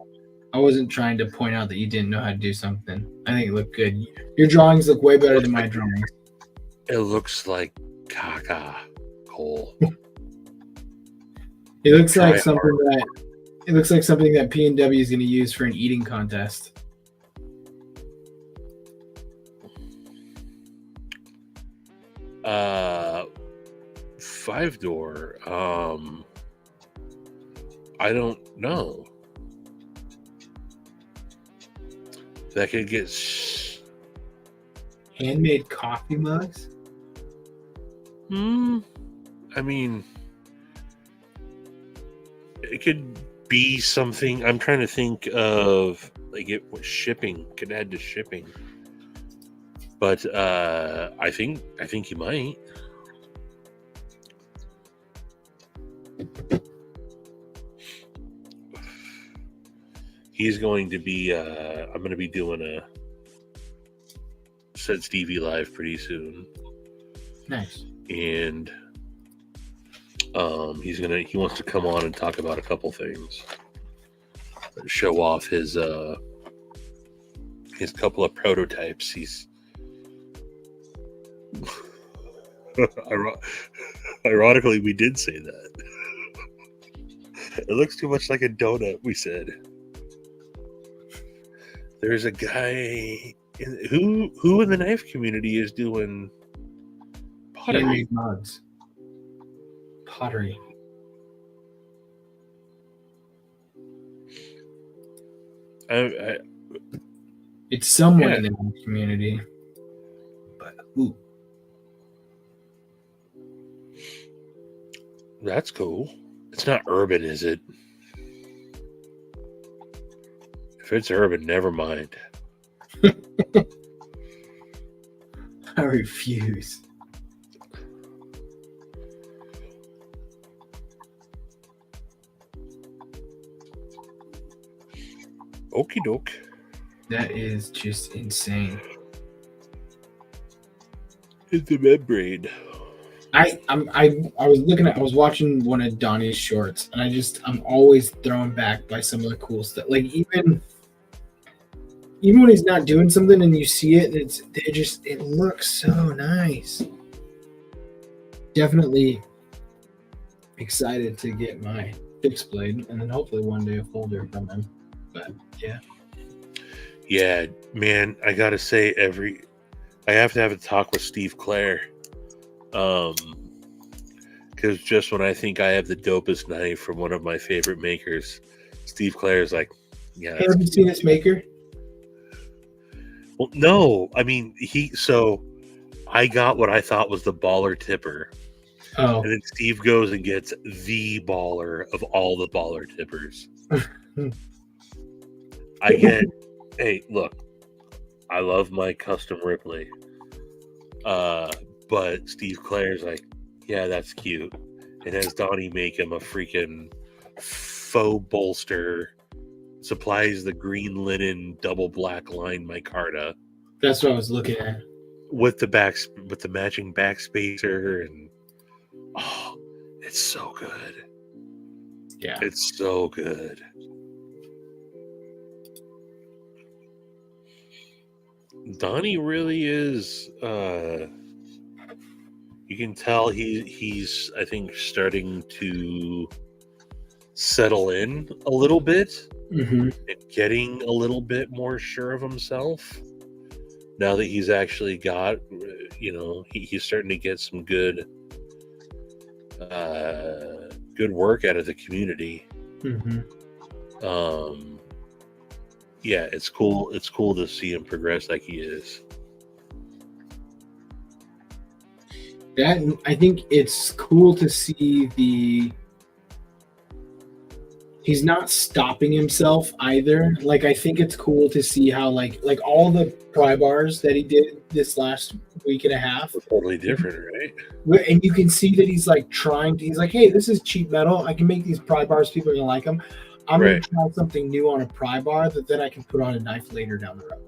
[SPEAKER 1] I wasn't trying to point out that you didn't know how to do something. I think it looked good. Your drawings look way better than my drawings.
[SPEAKER 2] it looks like caca, Cole.
[SPEAKER 1] It looks
[SPEAKER 2] Try
[SPEAKER 1] like something that P&W is going to use for an eating contest.
[SPEAKER 2] Five door. I don't know. That could get.
[SPEAKER 1] Handmade coffee mugs?
[SPEAKER 2] I mean, it could be something. I'm trying to think of like it was shipping. Could add to shipping, but I think you might. He's going to be. I'm going to be doing a Said Stevie live pretty soon.
[SPEAKER 1] Nice.
[SPEAKER 2] And he wants to come on and talk about a couple things, show off his couple of prototypes. He's ironically, we did say that. It looks too much like a donut, we said. There's a guy who in the knife community is doing pottery.
[SPEAKER 1] Handmade mugs. Pottery.
[SPEAKER 2] I
[SPEAKER 1] It's somewhat
[SPEAKER 2] Yeah.
[SPEAKER 1] in the community, but ooh,
[SPEAKER 2] That's cool. It's not urban, is it? If it's urban, never mind.
[SPEAKER 1] I refuse.
[SPEAKER 2] Okie doke.
[SPEAKER 1] That is just insane.
[SPEAKER 2] It's a membrane.
[SPEAKER 1] I was watching one of Donnie's shorts, and I'm always thrown back by some of the cool stuff. Like even when he's not doing something and you see it, it looks so nice. Definitely excited to get my fixed blade, and then hopefully one day a folder from him. But yeah.
[SPEAKER 2] Yeah, man, I gotta say I have to have a talk with Steve Clare. Because just when I think I have the dopest knife from one of my favorite makers, Steve Clare is like, yeah.
[SPEAKER 1] Hey, have you seen this maker?
[SPEAKER 2] Well, no, I mean so I got what I thought was the baller tipper.
[SPEAKER 1] Oh.
[SPEAKER 2] And then Steve goes and gets the baller of all the baller tippers. Hey, look, I love my custom Ripley. But Steve Clare's like, yeah, that's cute. And has Donnie make him a freaking faux bolster, supplies the green linen double black line micarta.
[SPEAKER 1] That's what I was looking at.
[SPEAKER 2] With the matching back spacer, and oh, it's so good.
[SPEAKER 1] Yeah.
[SPEAKER 2] It's so good. Donnie really is you can tell he's I think starting to settle in a little bit
[SPEAKER 1] Mm-hmm.
[SPEAKER 2] and getting a little bit more sure of himself now that he's actually got, he's starting to get some good work out of the community.
[SPEAKER 1] Mm-hmm.
[SPEAKER 2] Yeah, it's cool to see him progress like he is.
[SPEAKER 1] That, I think it's cool to see he's not stopping himself either. Like, I think it's cool to see how like all the pry bars that he did this last week and a half
[SPEAKER 2] They're totally different, right?
[SPEAKER 1] and you can see that he's like he's like, hey, this is cheap metal, I can make these pry bars, people are gonna like them. I'm
[SPEAKER 2] Right.
[SPEAKER 1] gonna try something new on a pry bar that then I can put on a knife later down the road.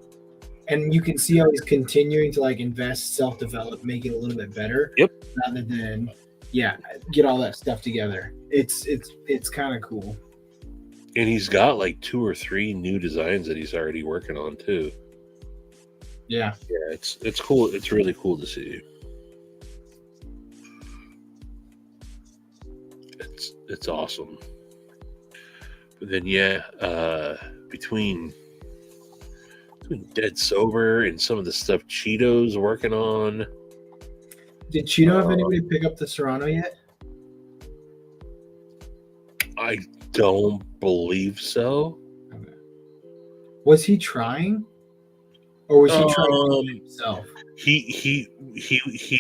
[SPEAKER 1] And you can see how he's continuing to like invest, self-develop, make it a little bit better.
[SPEAKER 2] Yep.
[SPEAKER 1] Rather than, get all that stuff together. It's kind of cool.
[SPEAKER 2] And he's got like 2 or 3 new designs that he's already working on too.
[SPEAKER 1] Yeah.
[SPEAKER 2] Yeah, it's cool. It's really cool to see. It's awesome. But then between Dead Sober and some of the stuff Cheeto's working on.
[SPEAKER 1] Did Cheeto have anybody pick up the Serrano yet?
[SPEAKER 2] I don't believe so.
[SPEAKER 1] Okay. Was he trying? Or was he trying himself?
[SPEAKER 2] He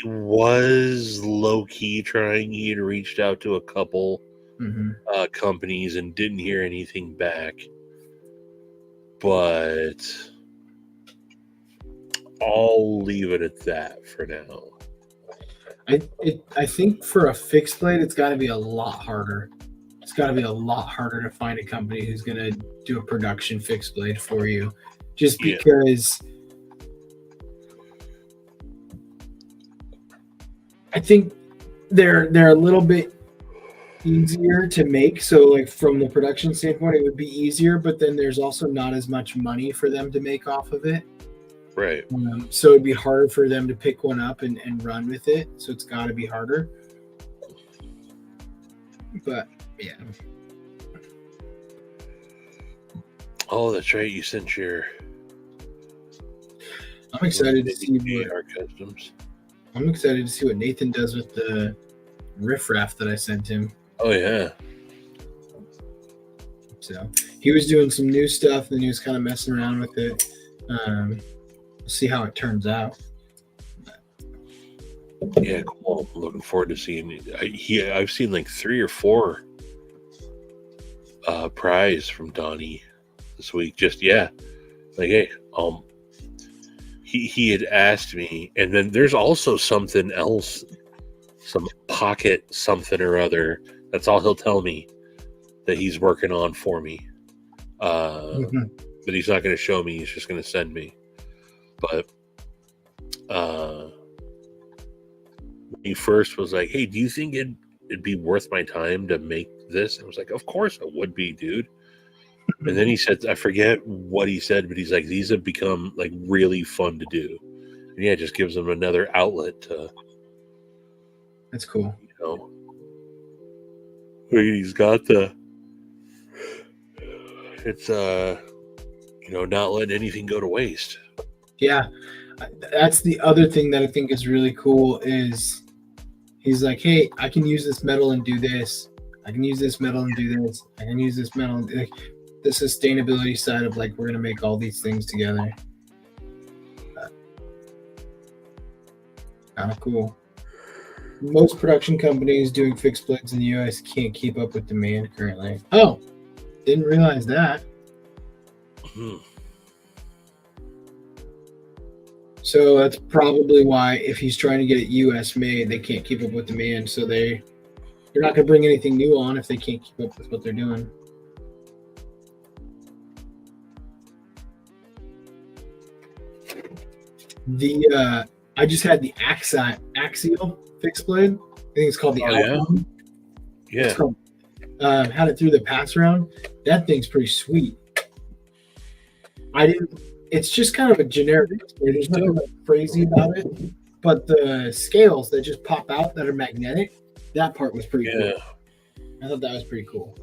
[SPEAKER 2] was low key trying. He had reached out to a couple companies and didn't hear anything back. But I'll leave it at that for now.
[SPEAKER 1] I think for a fixed blade, it's got to be a lot harder. It's got to be a lot harder to find a company who's going to do a production fixed blade for you, just because I think they're a little bit easier to make. So like from the production standpoint, it would be easier, but then there's also not as much money for them to make off of it.
[SPEAKER 2] Right.
[SPEAKER 1] So it'd be harder for them to pick one up and run with it. So it's got to be harder. But yeah.
[SPEAKER 2] Oh, that's right. You sent your.
[SPEAKER 1] I'm excited to see
[SPEAKER 2] our customs.
[SPEAKER 1] I'm excited to see what Nathan does with the riffraff that I sent him.
[SPEAKER 2] Oh yeah.
[SPEAKER 1] So he was doing some new stuff, and he was kind of messing around with it. We'll see how it turns out.
[SPEAKER 2] Yeah, cool. I'm looking forward to seeing it. I've seen like 3 or 4 prize from Donnie this week. Just like, hey, he had asked me, and then there's also something else, some pocket something or other. That's all he'll tell me that he's working on for me. But he's not going to show me. He's just going to send me. But he first was like, hey, do you think it'd be worth my time to make this? I was like, of course it would be, dude. And then he said, I forget what he said, but he's like, these have become like really fun to do. And yeah, it just gives him another outlet to.
[SPEAKER 1] That's cool.
[SPEAKER 2] You know, he's got it's not letting anything go to waste.
[SPEAKER 1] Yeah, that's the other thing that I think is really cool is he's like, hey, I can use this metal and do this. I can use this metal and do this. I can use this metal and do, like, the sustainability side of like, we're going to make all these things together. Kind of cool. Most production companies doing fixed blades in the US can't keep up with demand currently. Oh, didn't realize that. So that's probably why, if he's trying to get it US made, they can't keep up with demand. So they're not going to bring anything new on if they can't keep up with what they're doing. I just had the Axial fixed blade. I think it's called the Alpha.
[SPEAKER 2] Yeah.
[SPEAKER 1] Had it through the pass round. That thing's pretty sweet. It's just kind of a generic fixed blade. There's nothing like crazy about it. But the scales that just pop out that are magnetic, that part was pretty cool. I thought that was pretty cool.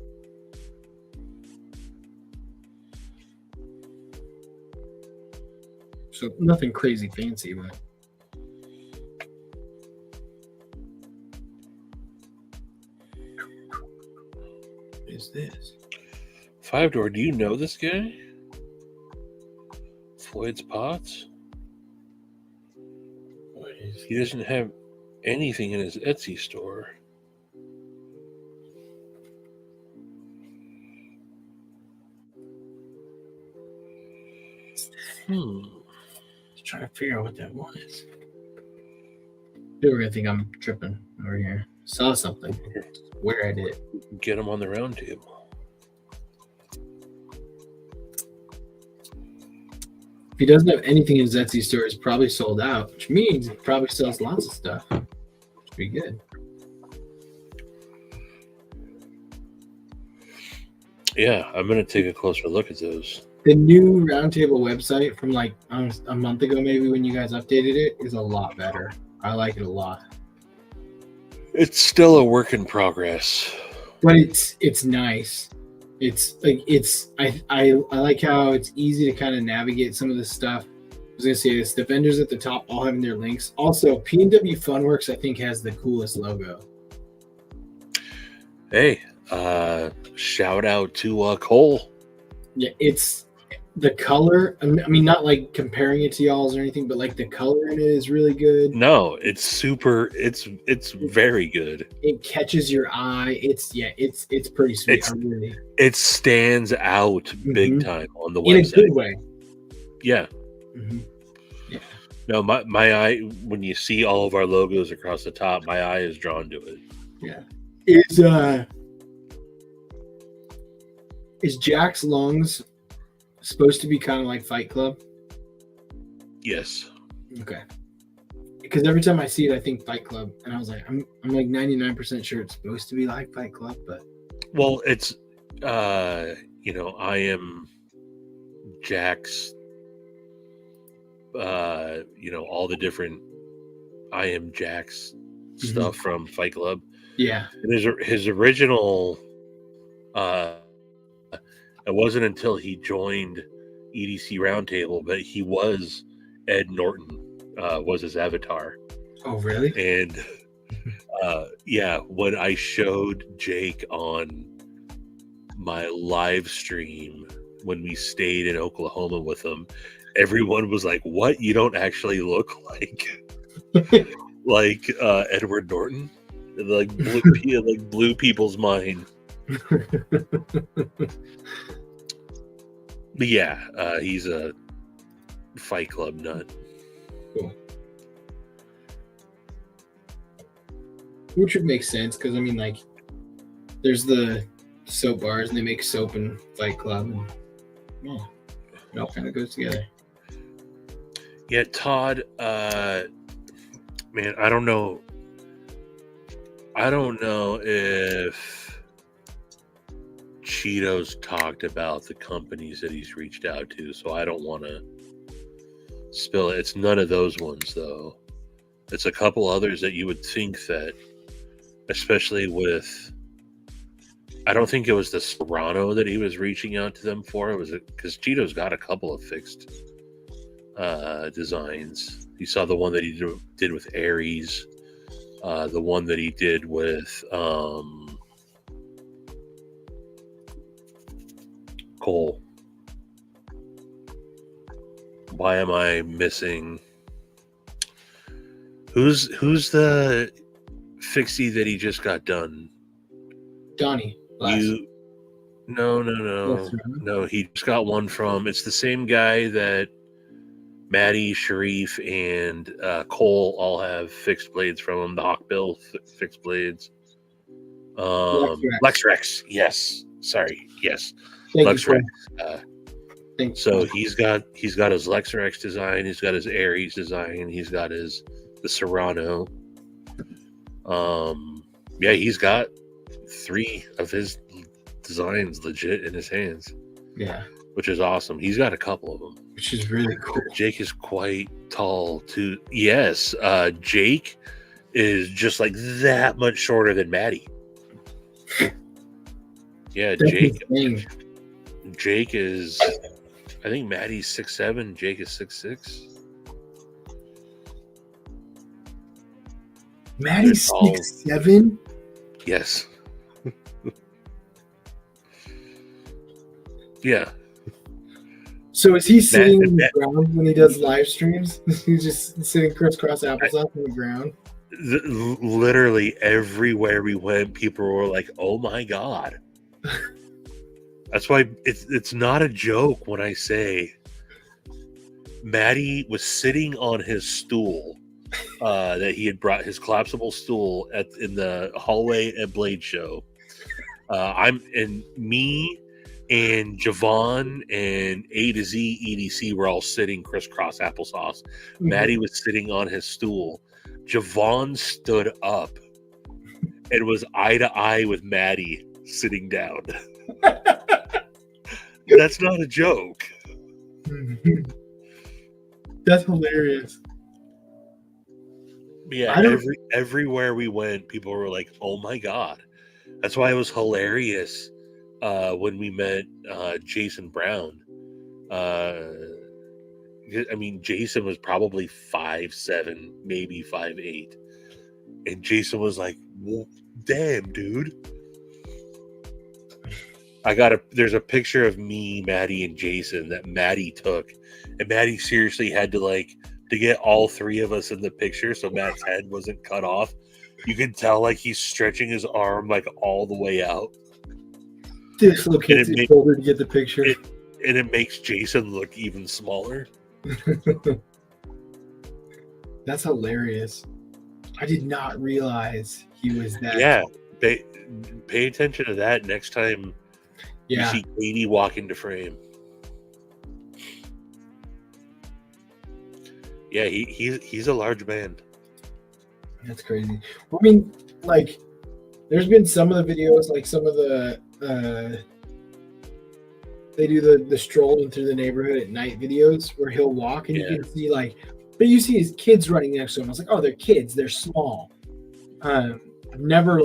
[SPEAKER 1] So nothing crazy fancy, but what is this?
[SPEAKER 2] 5-door, do you know this guy? Floyd's Pots? He doesn't have anything in his Etsy store.
[SPEAKER 1] Trying to figure out what that was. People are gonna think I'm tripping over here. Saw something. Where I did.
[SPEAKER 2] Get him on the round table.
[SPEAKER 1] If he doesn't have anything in his Etsy store, it's probably sold out, which means he probably sells lots of stuff. It's pretty good.
[SPEAKER 2] Yeah, I'm gonna take a closer look at those.
[SPEAKER 1] The new Roundtable website from like a month ago, maybe when you guys updated it, is a lot better. I like it a lot.
[SPEAKER 2] It's still a work in progress,
[SPEAKER 1] but it's nice. It's like I like how it's easy to kind of navigate some of this stuff. I was gonna say this: the vendors at the top all having their links. Also, P&W Funworks I think has the coolest logo.
[SPEAKER 2] Hey, shout out to Cole.
[SPEAKER 1] Yeah, it's the color. I mean, not like comparing it to y'all's or anything, but like the color in it is really good.
[SPEAKER 2] No, it's super. It's very good.
[SPEAKER 1] It catches your eye. It's pretty sweet.
[SPEAKER 2] It stands out big time on the website
[SPEAKER 1] in a good way.
[SPEAKER 2] Yeah.
[SPEAKER 1] Mm-hmm. Yeah.
[SPEAKER 2] No, my eye, when you see all of our logos across the top, my eye is drawn to it.
[SPEAKER 1] Yeah. Is Jack's Lungs supposed to be kind of like Fight Club?
[SPEAKER 2] Yes.
[SPEAKER 1] Okay. Because every time I see it, I think Fight Club, and I was like, I'm like 99% sure it's supposed to be like Fight Club, but
[SPEAKER 2] well, it's I am Jack's. All the different I am Jack's stuff from Fight Club.
[SPEAKER 1] Yeah.
[SPEAKER 2] And his original. It wasn't until he joined EDC Roundtable, but he was Ed Norton, was his avatar.
[SPEAKER 1] Oh, really?
[SPEAKER 2] And when I showed Jake on my live stream when we stayed in Oklahoma with him, everyone was like, "What? You don't actually look like Edward Norton?" It, like blew people's mind. But yeah, he's a Fight Club nut.
[SPEAKER 1] Cool. Which would make sense because I mean, like, there's the soap bars and they make soap and Fight Club, and yeah, it all kind of goes together.
[SPEAKER 2] Yeah, Todd. Man, I don't know. I don't know if Cheetos talked about the companies that he's reached out to, so I don't want to spill it. It's none of those ones, though. It's a couple others that you would think that, especially with, I don't think it was the Serrano that he was reaching out to them for. It was because Cheetos got a couple of fixed designs. You saw the one that he did with Aries, the one that he did with Cole. Why am I missing? Who's the fixie that he just got done?
[SPEAKER 1] Donnie.
[SPEAKER 2] No. He just got one from. It's the same guy that Maddie, Sharif, and Cole all have fixed blades from him. The Hawkbill fixed blades. Lexrex. Yes. Sorry. Yes. Lexrex. So he's got his Lexrex design. He's got his Aries design. He's got the Serrano. Yeah, he's got 3 of his designs legit in his hands.
[SPEAKER 1] Yeah,
[SPEAKER 2] which is awesome. He's got a couple of them,
[SPEAKER 1] which is really cool.
[SPEAKER 2] Jake is quite tall too. Yes, Jake is just like that much shorter than Maddie. Yeah, Jake is. I think Maddie's 6'7", Jake is 6'6".
[SPEAKER 1] Maddie's 6'7"?
[SPEAKER 2] Yes. Yeah.
[SPEAKER 1] So is he sitting on the ground when he does live streams? He's just sitting crisscross applesauce on the ground?
[SPEAKER 2] Literally everywhere we went, people were like, "Oh my god!" That's why it's not a joke when I say Maddie was sitting on his stool that he had brought, his collapsible stool in the hallway at Blade Show. Me and Javon and A to Z EDC were all sitting crisscross applesauce. Mm-hmm. Maddie was sitting on his stool. Javon stood up and was eye to eye with Maddie sitting down. That's not a joke.
[SPEAKER 1] That's hilarious.
[SPEAKER 2] Yeah, everywhere we went, people were like, "Oh my god!" That's why it was hilarious when we met Jason Brown. I mean, Jason was probably 5'7", maybe 5'8", and Jason was like, "Damn, dude." There's a picture of me, Maddie, and Jason that Maddie took, and Maddie seriously had to get all 3 of us in the picture so Matt's head wasn't cut off. You can tell he's stretching his arm all the way out.
[SPEAKER 1] Dislocates his shoulder to get the picture.
[SPEAKER 2] And it makes Jason look even smaller.
[SPEAKER 1] That's hilarious. I did not realize he was that.
[SPEAKER 2] Yeah, pay attention to that next time you see Katie walk into frame. Yeah, he's a large man.
[SPEAKER 1] That's crazy. I mean, there's been some of the videos, some of the they do the strolling through the neighborhood at night videos where he'll walk and you can see but you see his kids running next to him. I was like, oh, they're kids, they're small. I've never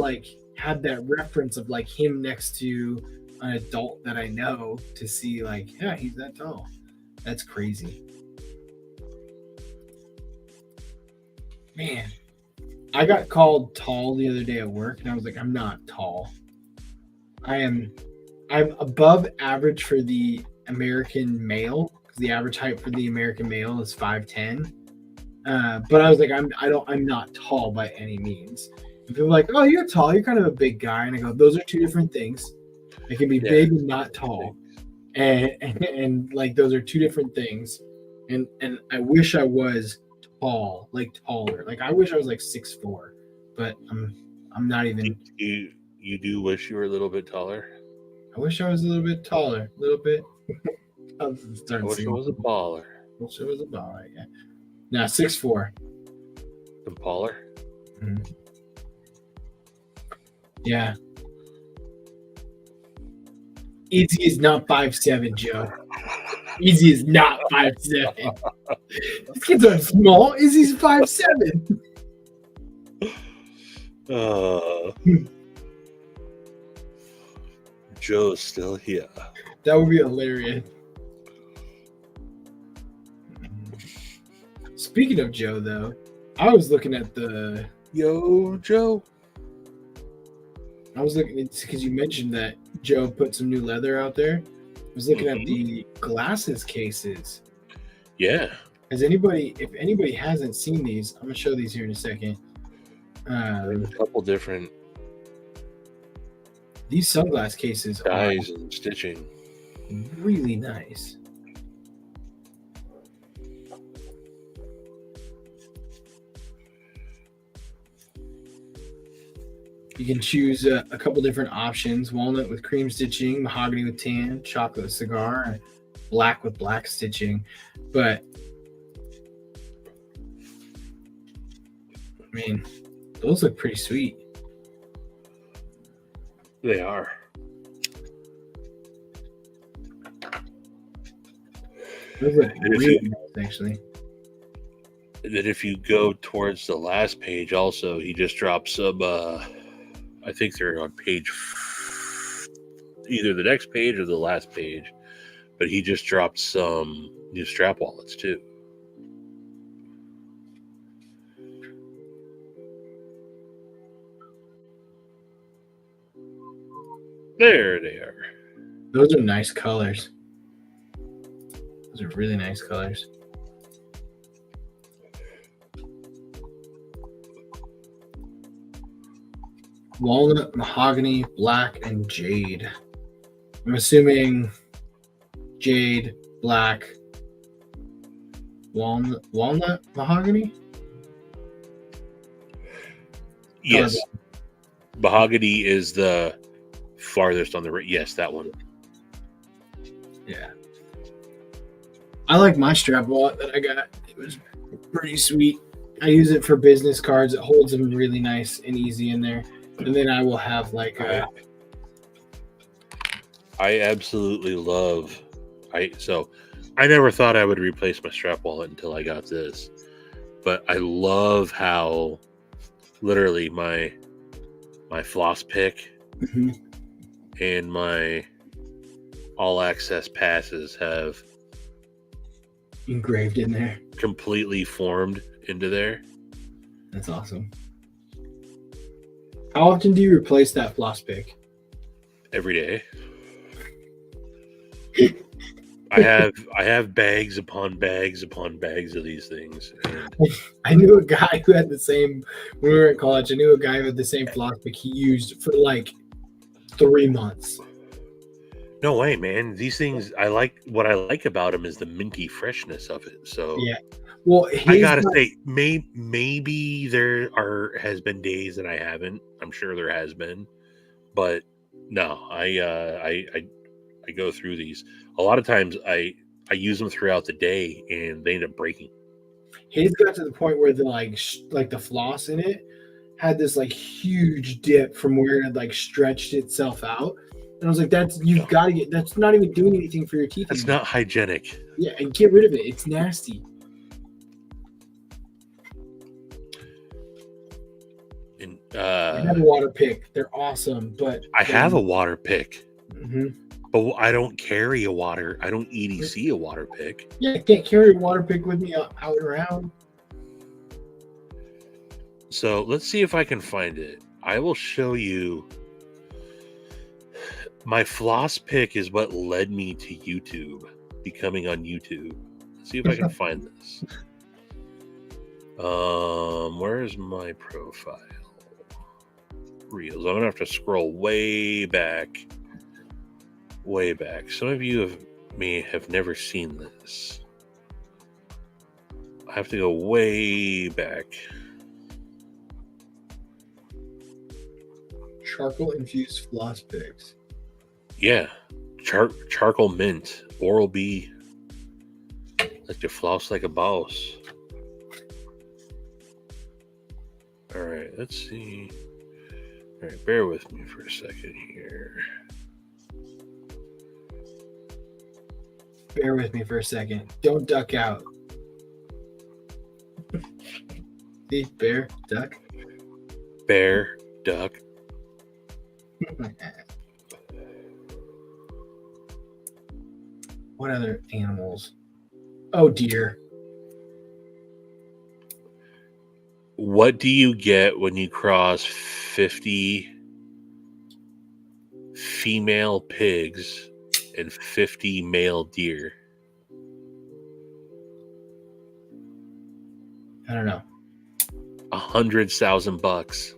[SPEAKER 1] had that reference of him next to an adult that I know to see yeah, he's that tall. That's crazy. Man, I got called tall the other day at work, and I was like, I'm not tall. I I'm above average for the American male because the average height for the American male is 5'10". But I was like, I'm not tall by any means. And people are like, oh, you're tall. You're kind of a big guy. And I go, those are two different things. I can be
[SPEAKER 2] Yeah.
[SPEAKER 1] big and not tall, and like those are two different things. And I wish I was tall, like taller. Like I wish I was like 6'4", but I'm not even.
[SPEAKER 2] You do wish you were a little bit taller.
[SPEAKER 1] I wish I was a little bit taller, a little bit. I'm
[SPEAKER 2] I
[SPEAKER 1] starting
[SPEAKER 2] wish I
[SPEAKER 1] singing.
[SPEAKER 2] was a baller.
[SPEAKER 1] I wish I was a baller. Yeah. Now 6'4".
[SPEAKER 2] A baller.
[SPEAKER 1] Yeah. Easy is not 5'7", Joe. Easy is not 5'7". These kids are small. Izzy's 5'7".
[SPEAKER 2] Joe's still here.
[SPEAKER 1] That would be hilarious. Speaking of Joe, though, I was looking at the.
[SPEAKER 2] Yo, Joe.
[SPEAKER 1] I was looking because you mentioned that Joe put some new leather out there. I was looking at the glasses cases.
[SPEAKER 2] Yeah.
[SPEAKER 1] If anybody hasn't seen these, I'm gonna show these here in a second.
[SPEAKER 2] There's a couple different
[SPEAKER 1] These sunglass cases
[SPEAKER 2] dyes and stitching.
[SPEAKER 1] are really nice. You can choose a couple different options: walnut with cream stitching, mahogany with tan, chocolate with cigar, and black with black stitching. But I mean, those look pretty sweet.
[SPEAKER 2] They are.
[SPEAKER 1] Those look really nice, actually.
[SPEAKER 2] Then if you go towards the last page, also he just dropped some. I think they're on page either the next page or the last page, but he just dropped some new strap wallets too. There they are.
[SPEAKER 1] Those are nice colors. Those are really nice colors. Walnut, mahogany, black, and jade. I'm assuming jade, black, walnut, mahogany?
[SPEAKER 2] Yes. Mahogany is the farthest on the right. Yes, that one.
[SPEAKER 1] Yeah. I like my strap wallet that I got. It was pretty sweet. I use it for business cards. It holds them really nice and easy in there. And then I will have like a...
[SPEAKER 2] I absolutely love... I never thought I would replace my strap wallet until I got this. But I love how literally my floss pick and my all access passes have
[SPEAKER 1] engraved in there,
[SPEAKER 2] completely formed into there.
[SPEAKER 1] That's awesome. How often do you replace that floss pick?
[SPEAKER 2] Every day. I have bags upon bags upon bags of these things. And
[SPEAKER 1] I knew a guy who had the same, when we were in college, I knew a guy who had the same floss pick he used for like 3 months.
[SPEAKER 2] No way, man. These things, what I like about them is the minty freshness of it. So
[SPEAKER 1] yeah. Well,
[SPEAKER 2] I gotta say, maybe has been days that I haven't. I'm sure there has been, but no, I go through these. A lot of times I use them throughout the day and they end up breaking.
[SPEAKER 1] His got to the point where the like the floss in it had this like huge dip from where it had like stretched itself out. And I was like, that's not even doing anything for your teeth.
[SPEAKER 2] That's not hygienic.
[SPEAKER 1] Yeah, and get rid of it. It's nasty.
[SPEAKER 2] And
[SPEAKER 1] I have a water pick. They're awesome, but
[SPEAKER 2] I have a water pick.
[SPEAKER 1] Mm-hmm.
[SPEAKER 2] But I don't carry a water. I don't EDC a water pick.
[SPEAKER 1] Yeah, I can't carry a water pick with me out around. So
[SPEAKER 2] let's see if I can find it. I will show you My floss pick is what led me to YouTube, becoming on YouTube. Let's see if I can find this. Where is my profile? Reels. I'm gonna have to scroll way back. Way back. Some of you may have never seen this. I have to go way back.
[SPEAKER 1] Charcoal infused floss picks.
[SPEAKER 2] Yeah, charcoal mint, Oral-B. Let you floss like a boss. All right, let's see. All right, bear with me for a second here.
[SPEAKER 1] Bear with me for a second. Don't duck out. See, bear, duck.
[SPEAKER 2] Bear, duck.
[SPEAKER 1] What other animals? Oh, deer.
[SPEAKER 2] What do you get when you cross 50 female pigs and 50 male deer?
[SPEAKER 1] I don't know.
[SPEAKER 2] $100,000.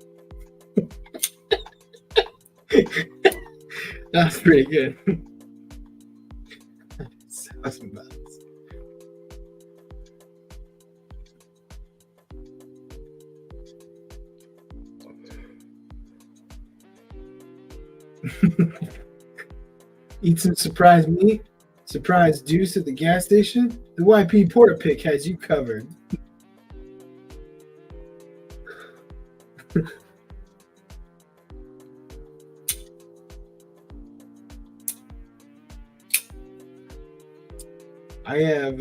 [SPEAKER 1] That's pretty good. $1,000. Eat some surprise meat, surprise juice at the gas station. The YP Porta Pick has you covered. I have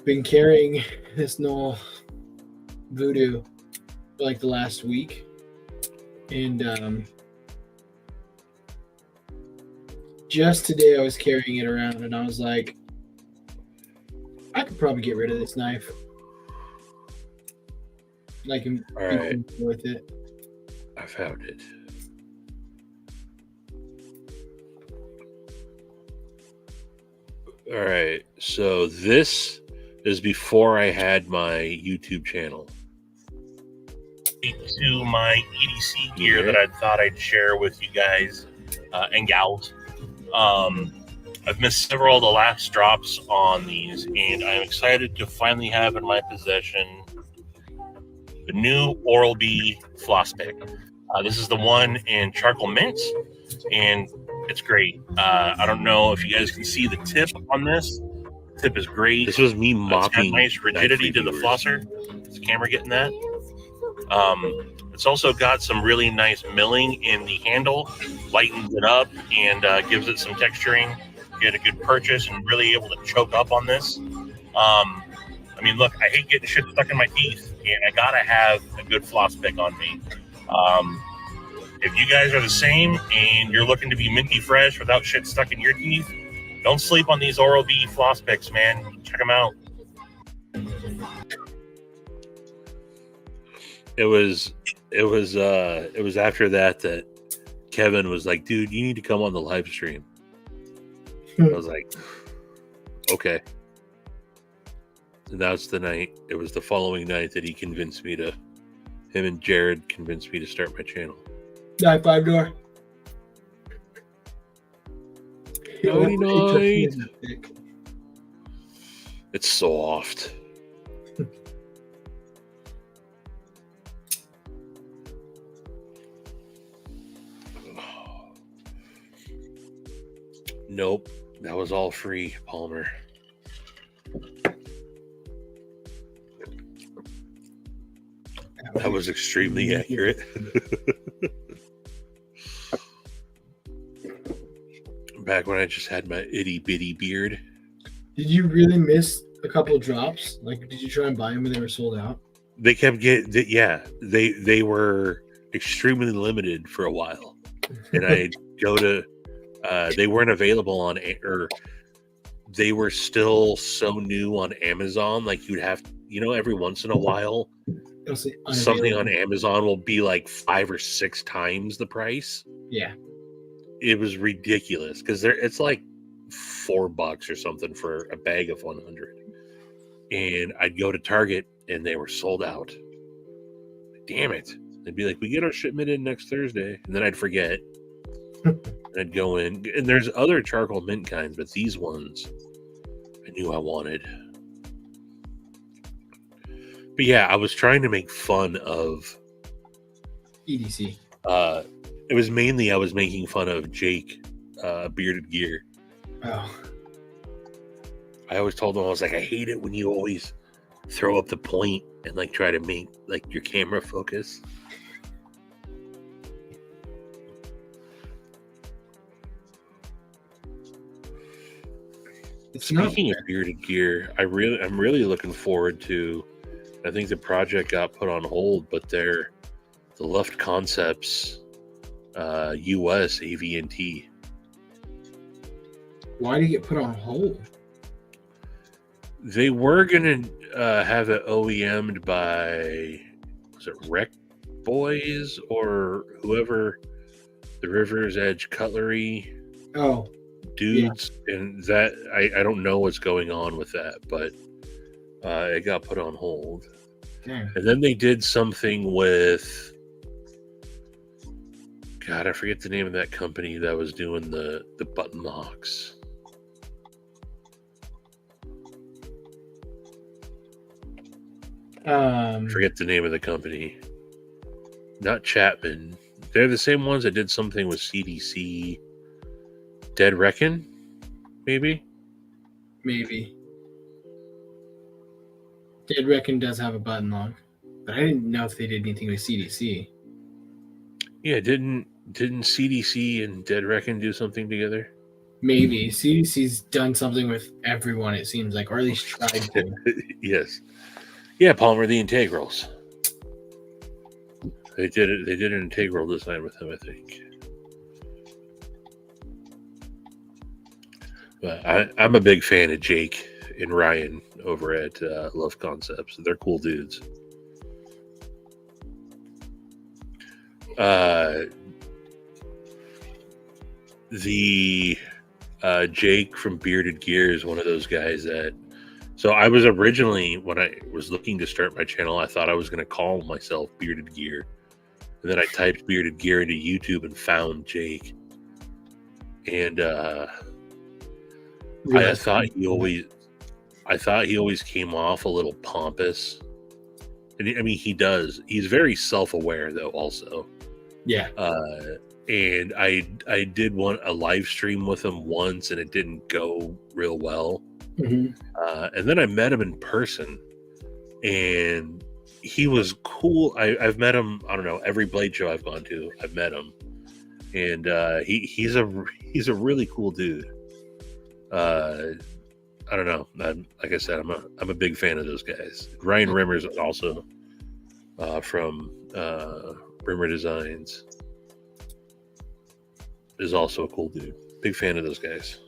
[SPEAKER 1] been carrying this Knoll Voodoo for like the last week, and just today I was carrying it around, and I was like, I could probably get rid of this knife. Like, I'm
[SPEAKER 2] All right,
[SPEAKER 1] with it.
[SPEAKER 2] I found it. All right, so this is before I had my YouTube channel. To my EDC gear that I thought I'd share with you guys and gals. I've missed several of the last drops on these, and I'm excited to finally have in my possession the new Oral-B floss pick. This is the one in charcoal mint, and it's great. I don't know if you guys can see the tip on this. The tip is great. This was me mocking. It's got nice rigidity to the flosser. Is the camera getting that? It's also got some really nice milling in the handle, lightens it up, and gives it some texturing. Get a good purchase and really able to choke up on this. I mean, look, I hate getting shit stuck in my teeth, and I gotta have a good floss pick on me. If you guys are the same and you're looking to be minty fresh without shit stuck in your teeth, don't sleep on these Oral-B floss picks, man. Check them out. It was after that Kevin was like, dude, you need to come on the live stream. I was like, okay. And that's the night. It was the following night that him and Jared convinced me to start my channel.
[SPEAKER 1] High five door.
[SPEAKER 2] Night night. It's soft. Nope, that was all free, Palmer. That was extremely accurate. Back when I just had my itty bitty beard.
[SPEAKER 1] Did you really miss a couple of drops? Like, did you try and buy them when they were sold out?
[SPEAKER 2] They kept getting, they were extremely limited for a while, and I go to, they weren't available on, or they were still so new on Amazon. Like you'd have, every once in a while, something on Amazon will be like 5 or 6 times the price.
[SPEAKER 1] Yeah.
[SPEAKER 2] It was ridiculous because it's like $4 or something for a bag of 100. And I'd go to Target and they were sold out. Damn it. They'd be like, we get our shipment in next Thursday. And then I'd forget. And I'd go in. And there's other charcoal mint kinds, but these ones I knew I wanted. But yeah, I was trying to make fun of
[SPEAKER 1] EDC.
[SPEAKER 2] It was mainly I was making fun of Jake, Bearded Gear.
[SPEAKER 1] Oh.
[SPEAKER 2] I always told him, I was like, I hate it when you always throw up the point and like try to make like your camera focus. Speaking of Bearded Gear, I'm really looking forward to. I think the project got put on hold, but the Luft Concepts US AV&T.
[SPEAKER 1] Why did it get put on hold?
[SPEAKER 2] They were gonna have it OEM'd by, was it Rec Boys or whoever, the River's Edge Cutlery dudes, yeah. And that I don't know what's going on with that, but it got put on hold.
[SPEAKER 1] Okay.
[SPEAKER 2] And then they did something with, God, I forget the name of that company that was doing the button locks. Forget the name of the company. Not Chapman. They're the same ones that did something with CDC. Dead Reckon? Maybe?
[SPEAKER 1] Maybe. Dead Reckon does have a button lock. But I didn't know if they did anything with CDC.
[SPEAKER 2] Yeah, didn't CDC and Dead Reckon do something together?
[SPEAKER 1] Maybe. CDC's done something with everyone, it seems like, or at least tried to.
[SPEAKER 2] Yes. Yeah, Palmer, the Integrals. They did an integral design with him, I think. But I'm a big fan of Jake and Ryan over at Luft Concepts. They're cool dudes. The Jake from Bearded Gear is one of those guys that. So I was originally, when I was looking to start my channel, I thought I was going to call myself Bearded Gear. And then I typed Bearded Gear into YouTube and found Jake. And I thought he always came off a little pompous. And I mean, he does. He's very self-aware, though, also.
[SPEAKER 1] Yeah.
[SPEAKER 2] And I did a live stream with him once, and it didn't go real well.
[SPEAKER 1] Mm-hmm.
[SPEAKER 2] And then I met him in person, and he was cool. I've met him, I don't know, every Blade show I've gone to, I've met him. And he's a really cool dude. I don't know. Like I said, I'm a big fan of those guys. Ryan Rimmers also from Rimmer Designs is also a cool dude. Big fan of those guys.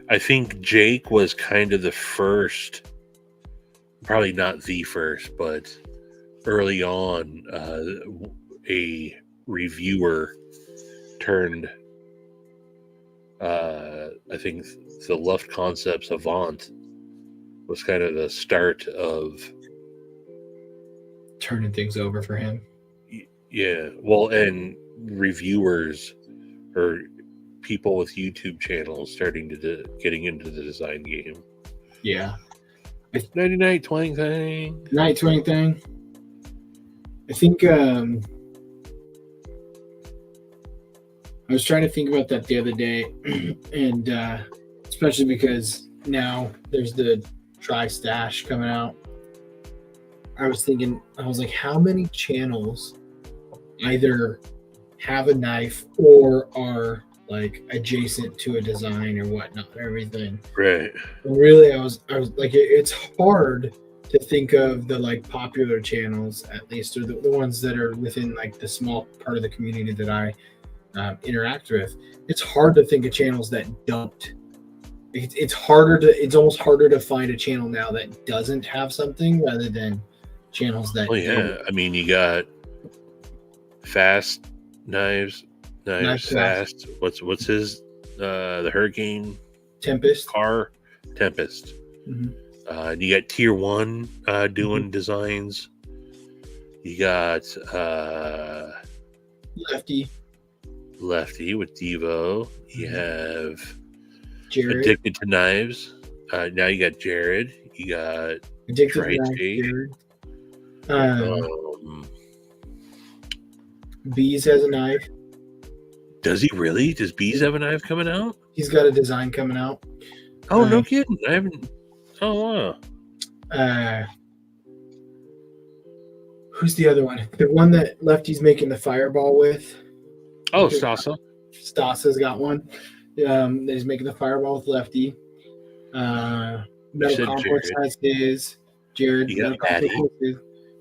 [SPEAKER 2] I think Jake was kind of the first, probably not the first, but early on, a reviewer turned, I think the Luft Concepts Avant was kind of the start of
[SPEAKER 1] turning things over for him.
[SPEAKER 2] Yeah. Well, and reviewers or people with YouTube channels starting to getting into the design game.
[SPEAKER 1] Yeah.
[SPEAKER 2] Night twang thing.
[SPEAKER 1] Night twang thing. I think I was trying to think about that the other day, and especially because now there's the Tri-Stash coming out. I was like, how many channels either have a knife or are like adjacent to a design or whatnot and everything.
[SPEAKER 2] Right.
[SPEAKER 1] And really, I was like, it's hard to think of the like popular channels, at least, or the ones that are within like the small part of the community that I interact with. It's hard to think of channels that don't. It's almost harder to find a channel now that doesn't have something rather than channels that.
[SPEAKER 2] Well, yeah. I mean, you got Fast knives,
[SPEAKER 1] Knife
[SPEAKER 2] fast. What's his the Hurricane
[SPEAKER 1] Tempest.
[SPEAKER 2] car Tempest.
[SPEAKER 1] Mhm.
[SPEAKER 2] You got Tier 1 doing designs. You got
[SPEAKER 1] Lefty.
[SPEAKER 2] Lefty with Devo. You have
[SPEAKER 1] Jared.
[SPEAKER 2] Addicted to Knives. Now you got Jared. You got
[SPEAKER 1] Addicted to
[SPEAKER 2] Tri
[SPEAKER 1] Knives,
[SPEAKER 2] State.
[SPEAKER 1] Jared.
[SPEAKER 2] Um,
[SPEAKER 1] Bees has a knife.
[SPEAKER 2] does he really? Does Bees have a knife coming out?
[SPEAKER 1] He's got a design coming out.
[SPEAKER 2] Oh, no kidding. I haven't. Oh, wow.
[SPEAKER 1] Who's the other one? The one that Lefty's making the fireball with.
[SPEAKER 2] Oh, Stasa.
[SPEAKER 1] Stasa's got one. That he's making the fireball with Lefty. Metal Complex
[SPEAKER 2] Jared.
[SPEAKER 1] has his. Jared.
[SPEAKER 2] You got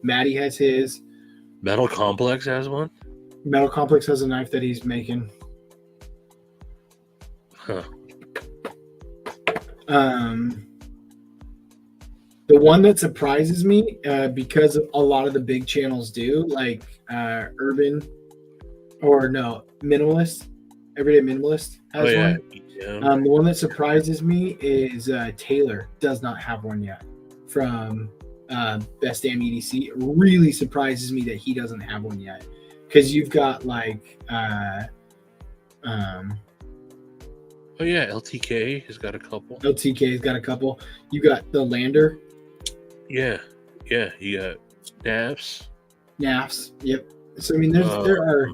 [SPEAKER 1] Maddie has his.
[SPEAKER 2] Metal Complex has one?
[SPEAKER 1] Metal Complex has a knife that he's making.
[SPEAKER 2] Huh.
[SPEAKER 1] The one that surprises me, because a lot of the big channels do, like Urban, or no, Minimalist, Everyday Minimalist has one.
[SPEAKER 2] Yeah.
[SPEAKER 1] The one that surprises me is Taylor does not have one yet from Best Damn EDC. It really surprises me that he doesn't have one yet, because you've got like
[SPEAKER 2] Oh yeah, LTK has got a couple.
[SPEAKER 1] LTK's got a couple. You got the Lander.
[SPEAKER 2] Yeah. You got NAFs.
[SPEAKER 1] Yep. So I mean, there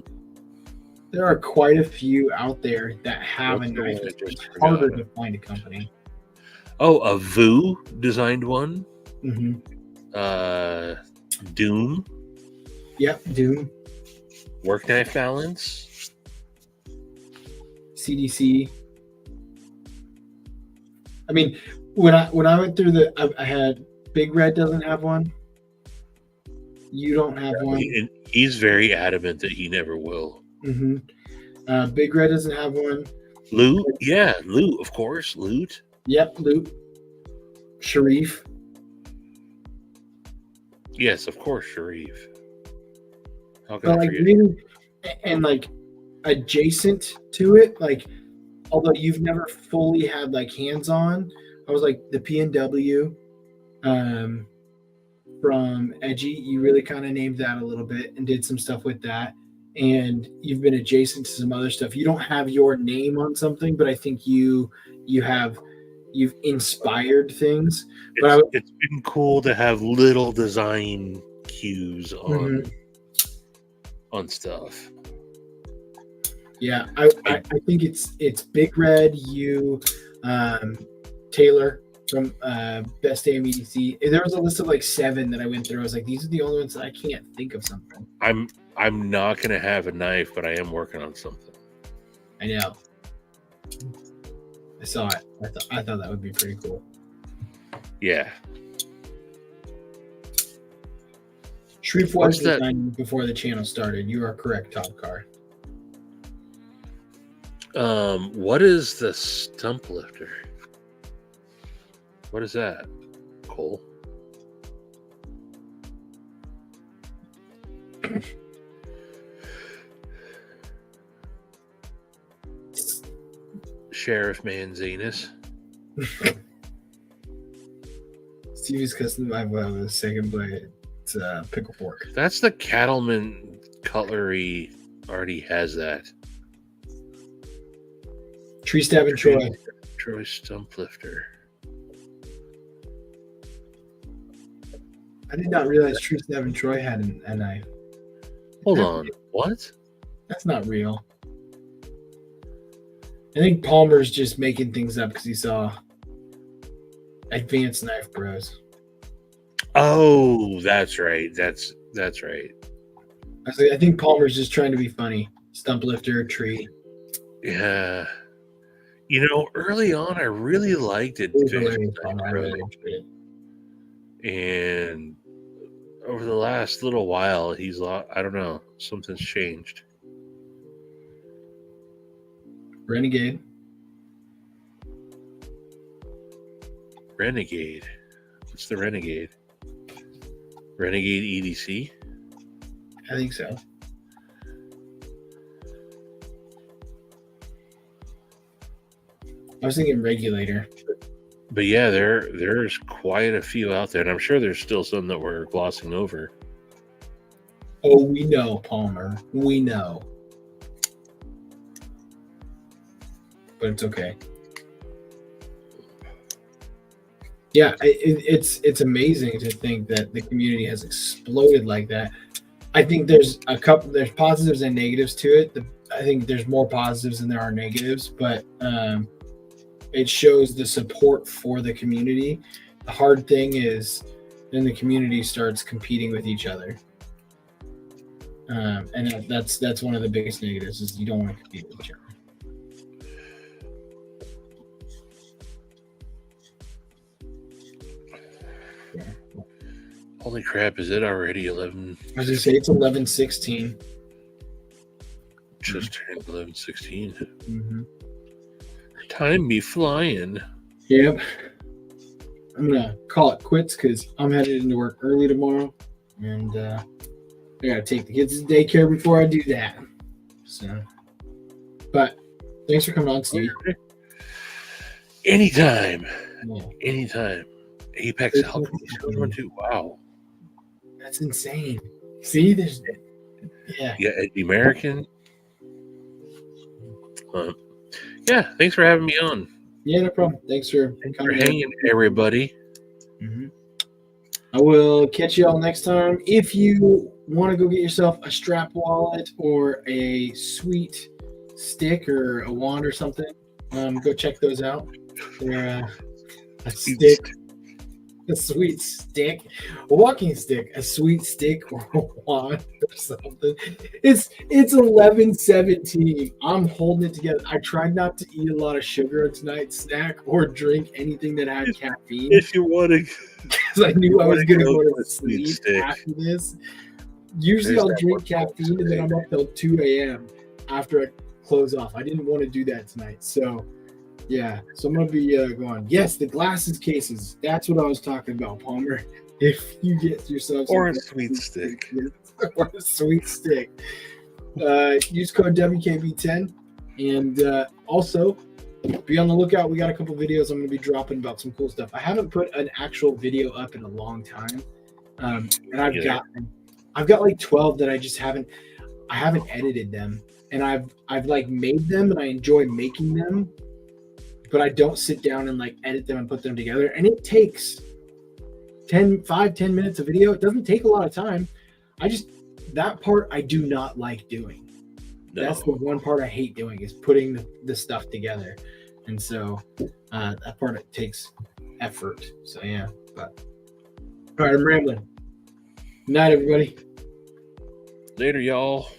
[SPEAKER 1] are quite a few out there that have a knife. It's harder to find a company.
[SPEAKER 2] Oh, a Vu designed one.
[SPEAKER 1] Mm-hmm.
[SPEAKER 2] Doom.
[SPEAKER 1] Yep, Doom.
[SPEAKER 2] Work knife balance.
[SPEAKER 1] CDC. I mean, when I went through I had Big Red doesn't have one. You don't have one.
[SPEAKER 2] And he's very adamant that he never will.
[SPEAKER 1] Mm-hmm. Big Red doesn't have one.
[SPEAKER 2] Loot, yeah, Loot, of course, Loot.
[SPEAKER 1] Yep, Loot. Sharif.
[SPEAKER 2] Yes, of course, Sharif. How can
[SPEAKER 1] But
[SPEAKER 2] I
[SPEAKER 1] like
[SPEAKER 2] forget?
[SPEAKER 1] really, and like adjacent to it, like although you've never fully had like hands-on, I was like the PNW from Edgy. You really kind of named that a little bit and did some stuff with that. And you've been adjacent to some other stuff. You don't have your name on something, but I think you've inspired things.
[SPEAKER 2] It's been cool to have little design cues on stuff.
[SPEAKER 1] Yeah, I think it's Big Red, you, Taylor from Best Damn EDC. There was a list of like 7 that I went through. I was like, these are the only ones that I can't think of something.
[SPEAKER 2] I'm not gonna have a knife, but I am working on something.
[SPEAKER 1] I know. I saw it. I thought that would be pretty cool.
[SPEAKER 2] Yeah.
[SPEAKER 1] Shreve was designed before the channel started. You are correct, Top Car.
[SPEAKER 2] What is the stump lifter? What is that, Cole? Sheriff Manzanus.
[SPEAKER 1] Stevie's custom knife with a second blade. It's a pickle fork.
[SPEAKER 2] That's the Cattleman Cutlery. Already has that.
[SPEAKER 1] Tree stabbing Troy.
[SPEAKER 2] Troy stump lifter.
[SPEAKER 1] I did not realize Tree stabbing Troy had a knife.
[SPEAKER 2] Hold on. What?
[SPEAKER 1] That's not real. I think Palmer's just making things up because he saw Advanced Knife Bros.
[SPEAKER 2] Oh, that's right. That's right.
[SPEAKER 1] I think Palmer's just trying to be funny. Stump lifter, tree.
[SPEAKER 2] Yeah. You know, early on, I really liked it. And over the last little while, I don't know, something's changed.
[SPEAKER 1] Renegade.
[SPEAKER 2] What's the Renegade? Renegade EDC?
[SPEAKER 1] I think so. I was thinking regulator.
[SPEAKER 2] But yeah, there's quite a few out there, and I'm sure there's still some that we're glossing over.
[SPEAKER 1] Oh, we know, Palmer. We know. But it's okay. Yeah, it's amazing to think that the community has exploded like that. I think there's positives and negatives to it. I think there's more positives than there are negatives, but it shows the support for the community. The hard thing is then the community starts competing with each other, and that's one of the biggest negatives is you don't want to compete with each other.
[SPEAKER 2] Holy crap, is it already 11?
[SPEAKER 1] I was going to say it's 11:16.
[SPEAKER 2] Just turned 11:16.
[SPEAKER 1] Mm-hmm.
[SPEAKER 2] Time be flying.
[SPEAKER 1] Yep. I'm going to call it quits because I'm headed into work early tomorrow. And I got to take the kids to daycare before I do that. So, but thanks for coming on, Steve.
[SPEAKER 2] Anytime.
[SPEAKER 1] Yeah.
[SPEAKER 2] Anytime. Apex Alchemist 2. Wow.
[SPEAKER 1] That's insane. See, there's yeah.
[SPEAKER 2] Eddie American. Yeah, thanks for having me on.
[SPEAKER 1] Yeah, no problem. Thanks for
[SPEAKER 2] hanging, everybody.
[SPEAKER 1] Mm-hmm. I will catch you all next time. If you want to go get yourself a strap wallet or a sweet stick or a wand or something, go check those out. They're a stick. A sweet stick, a walking stick, a sweet stick, or a wand or something. It's 11:17. I'm holding it together. I tried not to eat a lot of sugar tonight, snack or drink anything that had caffeine.
[SPEAKER 2] If you want to,
[SPEAKER 1] because I knew I was going to go to sleep after this. Usually I'll drink caffeine and then I'm up till 2 a.m. after I close off. I didn't want to do that tonight, so. Yeah, so I'm going to be going, yes, the glasses cases. That's what I was talking about, Palmer. If you get yourself
[SPEAKER 2] or a sweet stick.
[SPEAKER 1] Or a sweet stick. Use code WKB10. And also, be on the lookout. We got a couple videos I'm going to be dropping about some cool stuff. I haven't put an actual video up in a long time. And I've got like 12 that I haven't edited them. And I've like made them and I enjoy making them. But I don't sit down and like edit them and put them together. And it takes 10 minutes of video. It doesn't take a lot of time. That part I do not like doing. No. That's the one part I hate doing is putting the stuff together. And so that part it takes effort. So yeah, but all right, I'm rambling. Good night, everybody.
[SPEAKER 2] Later, y'all.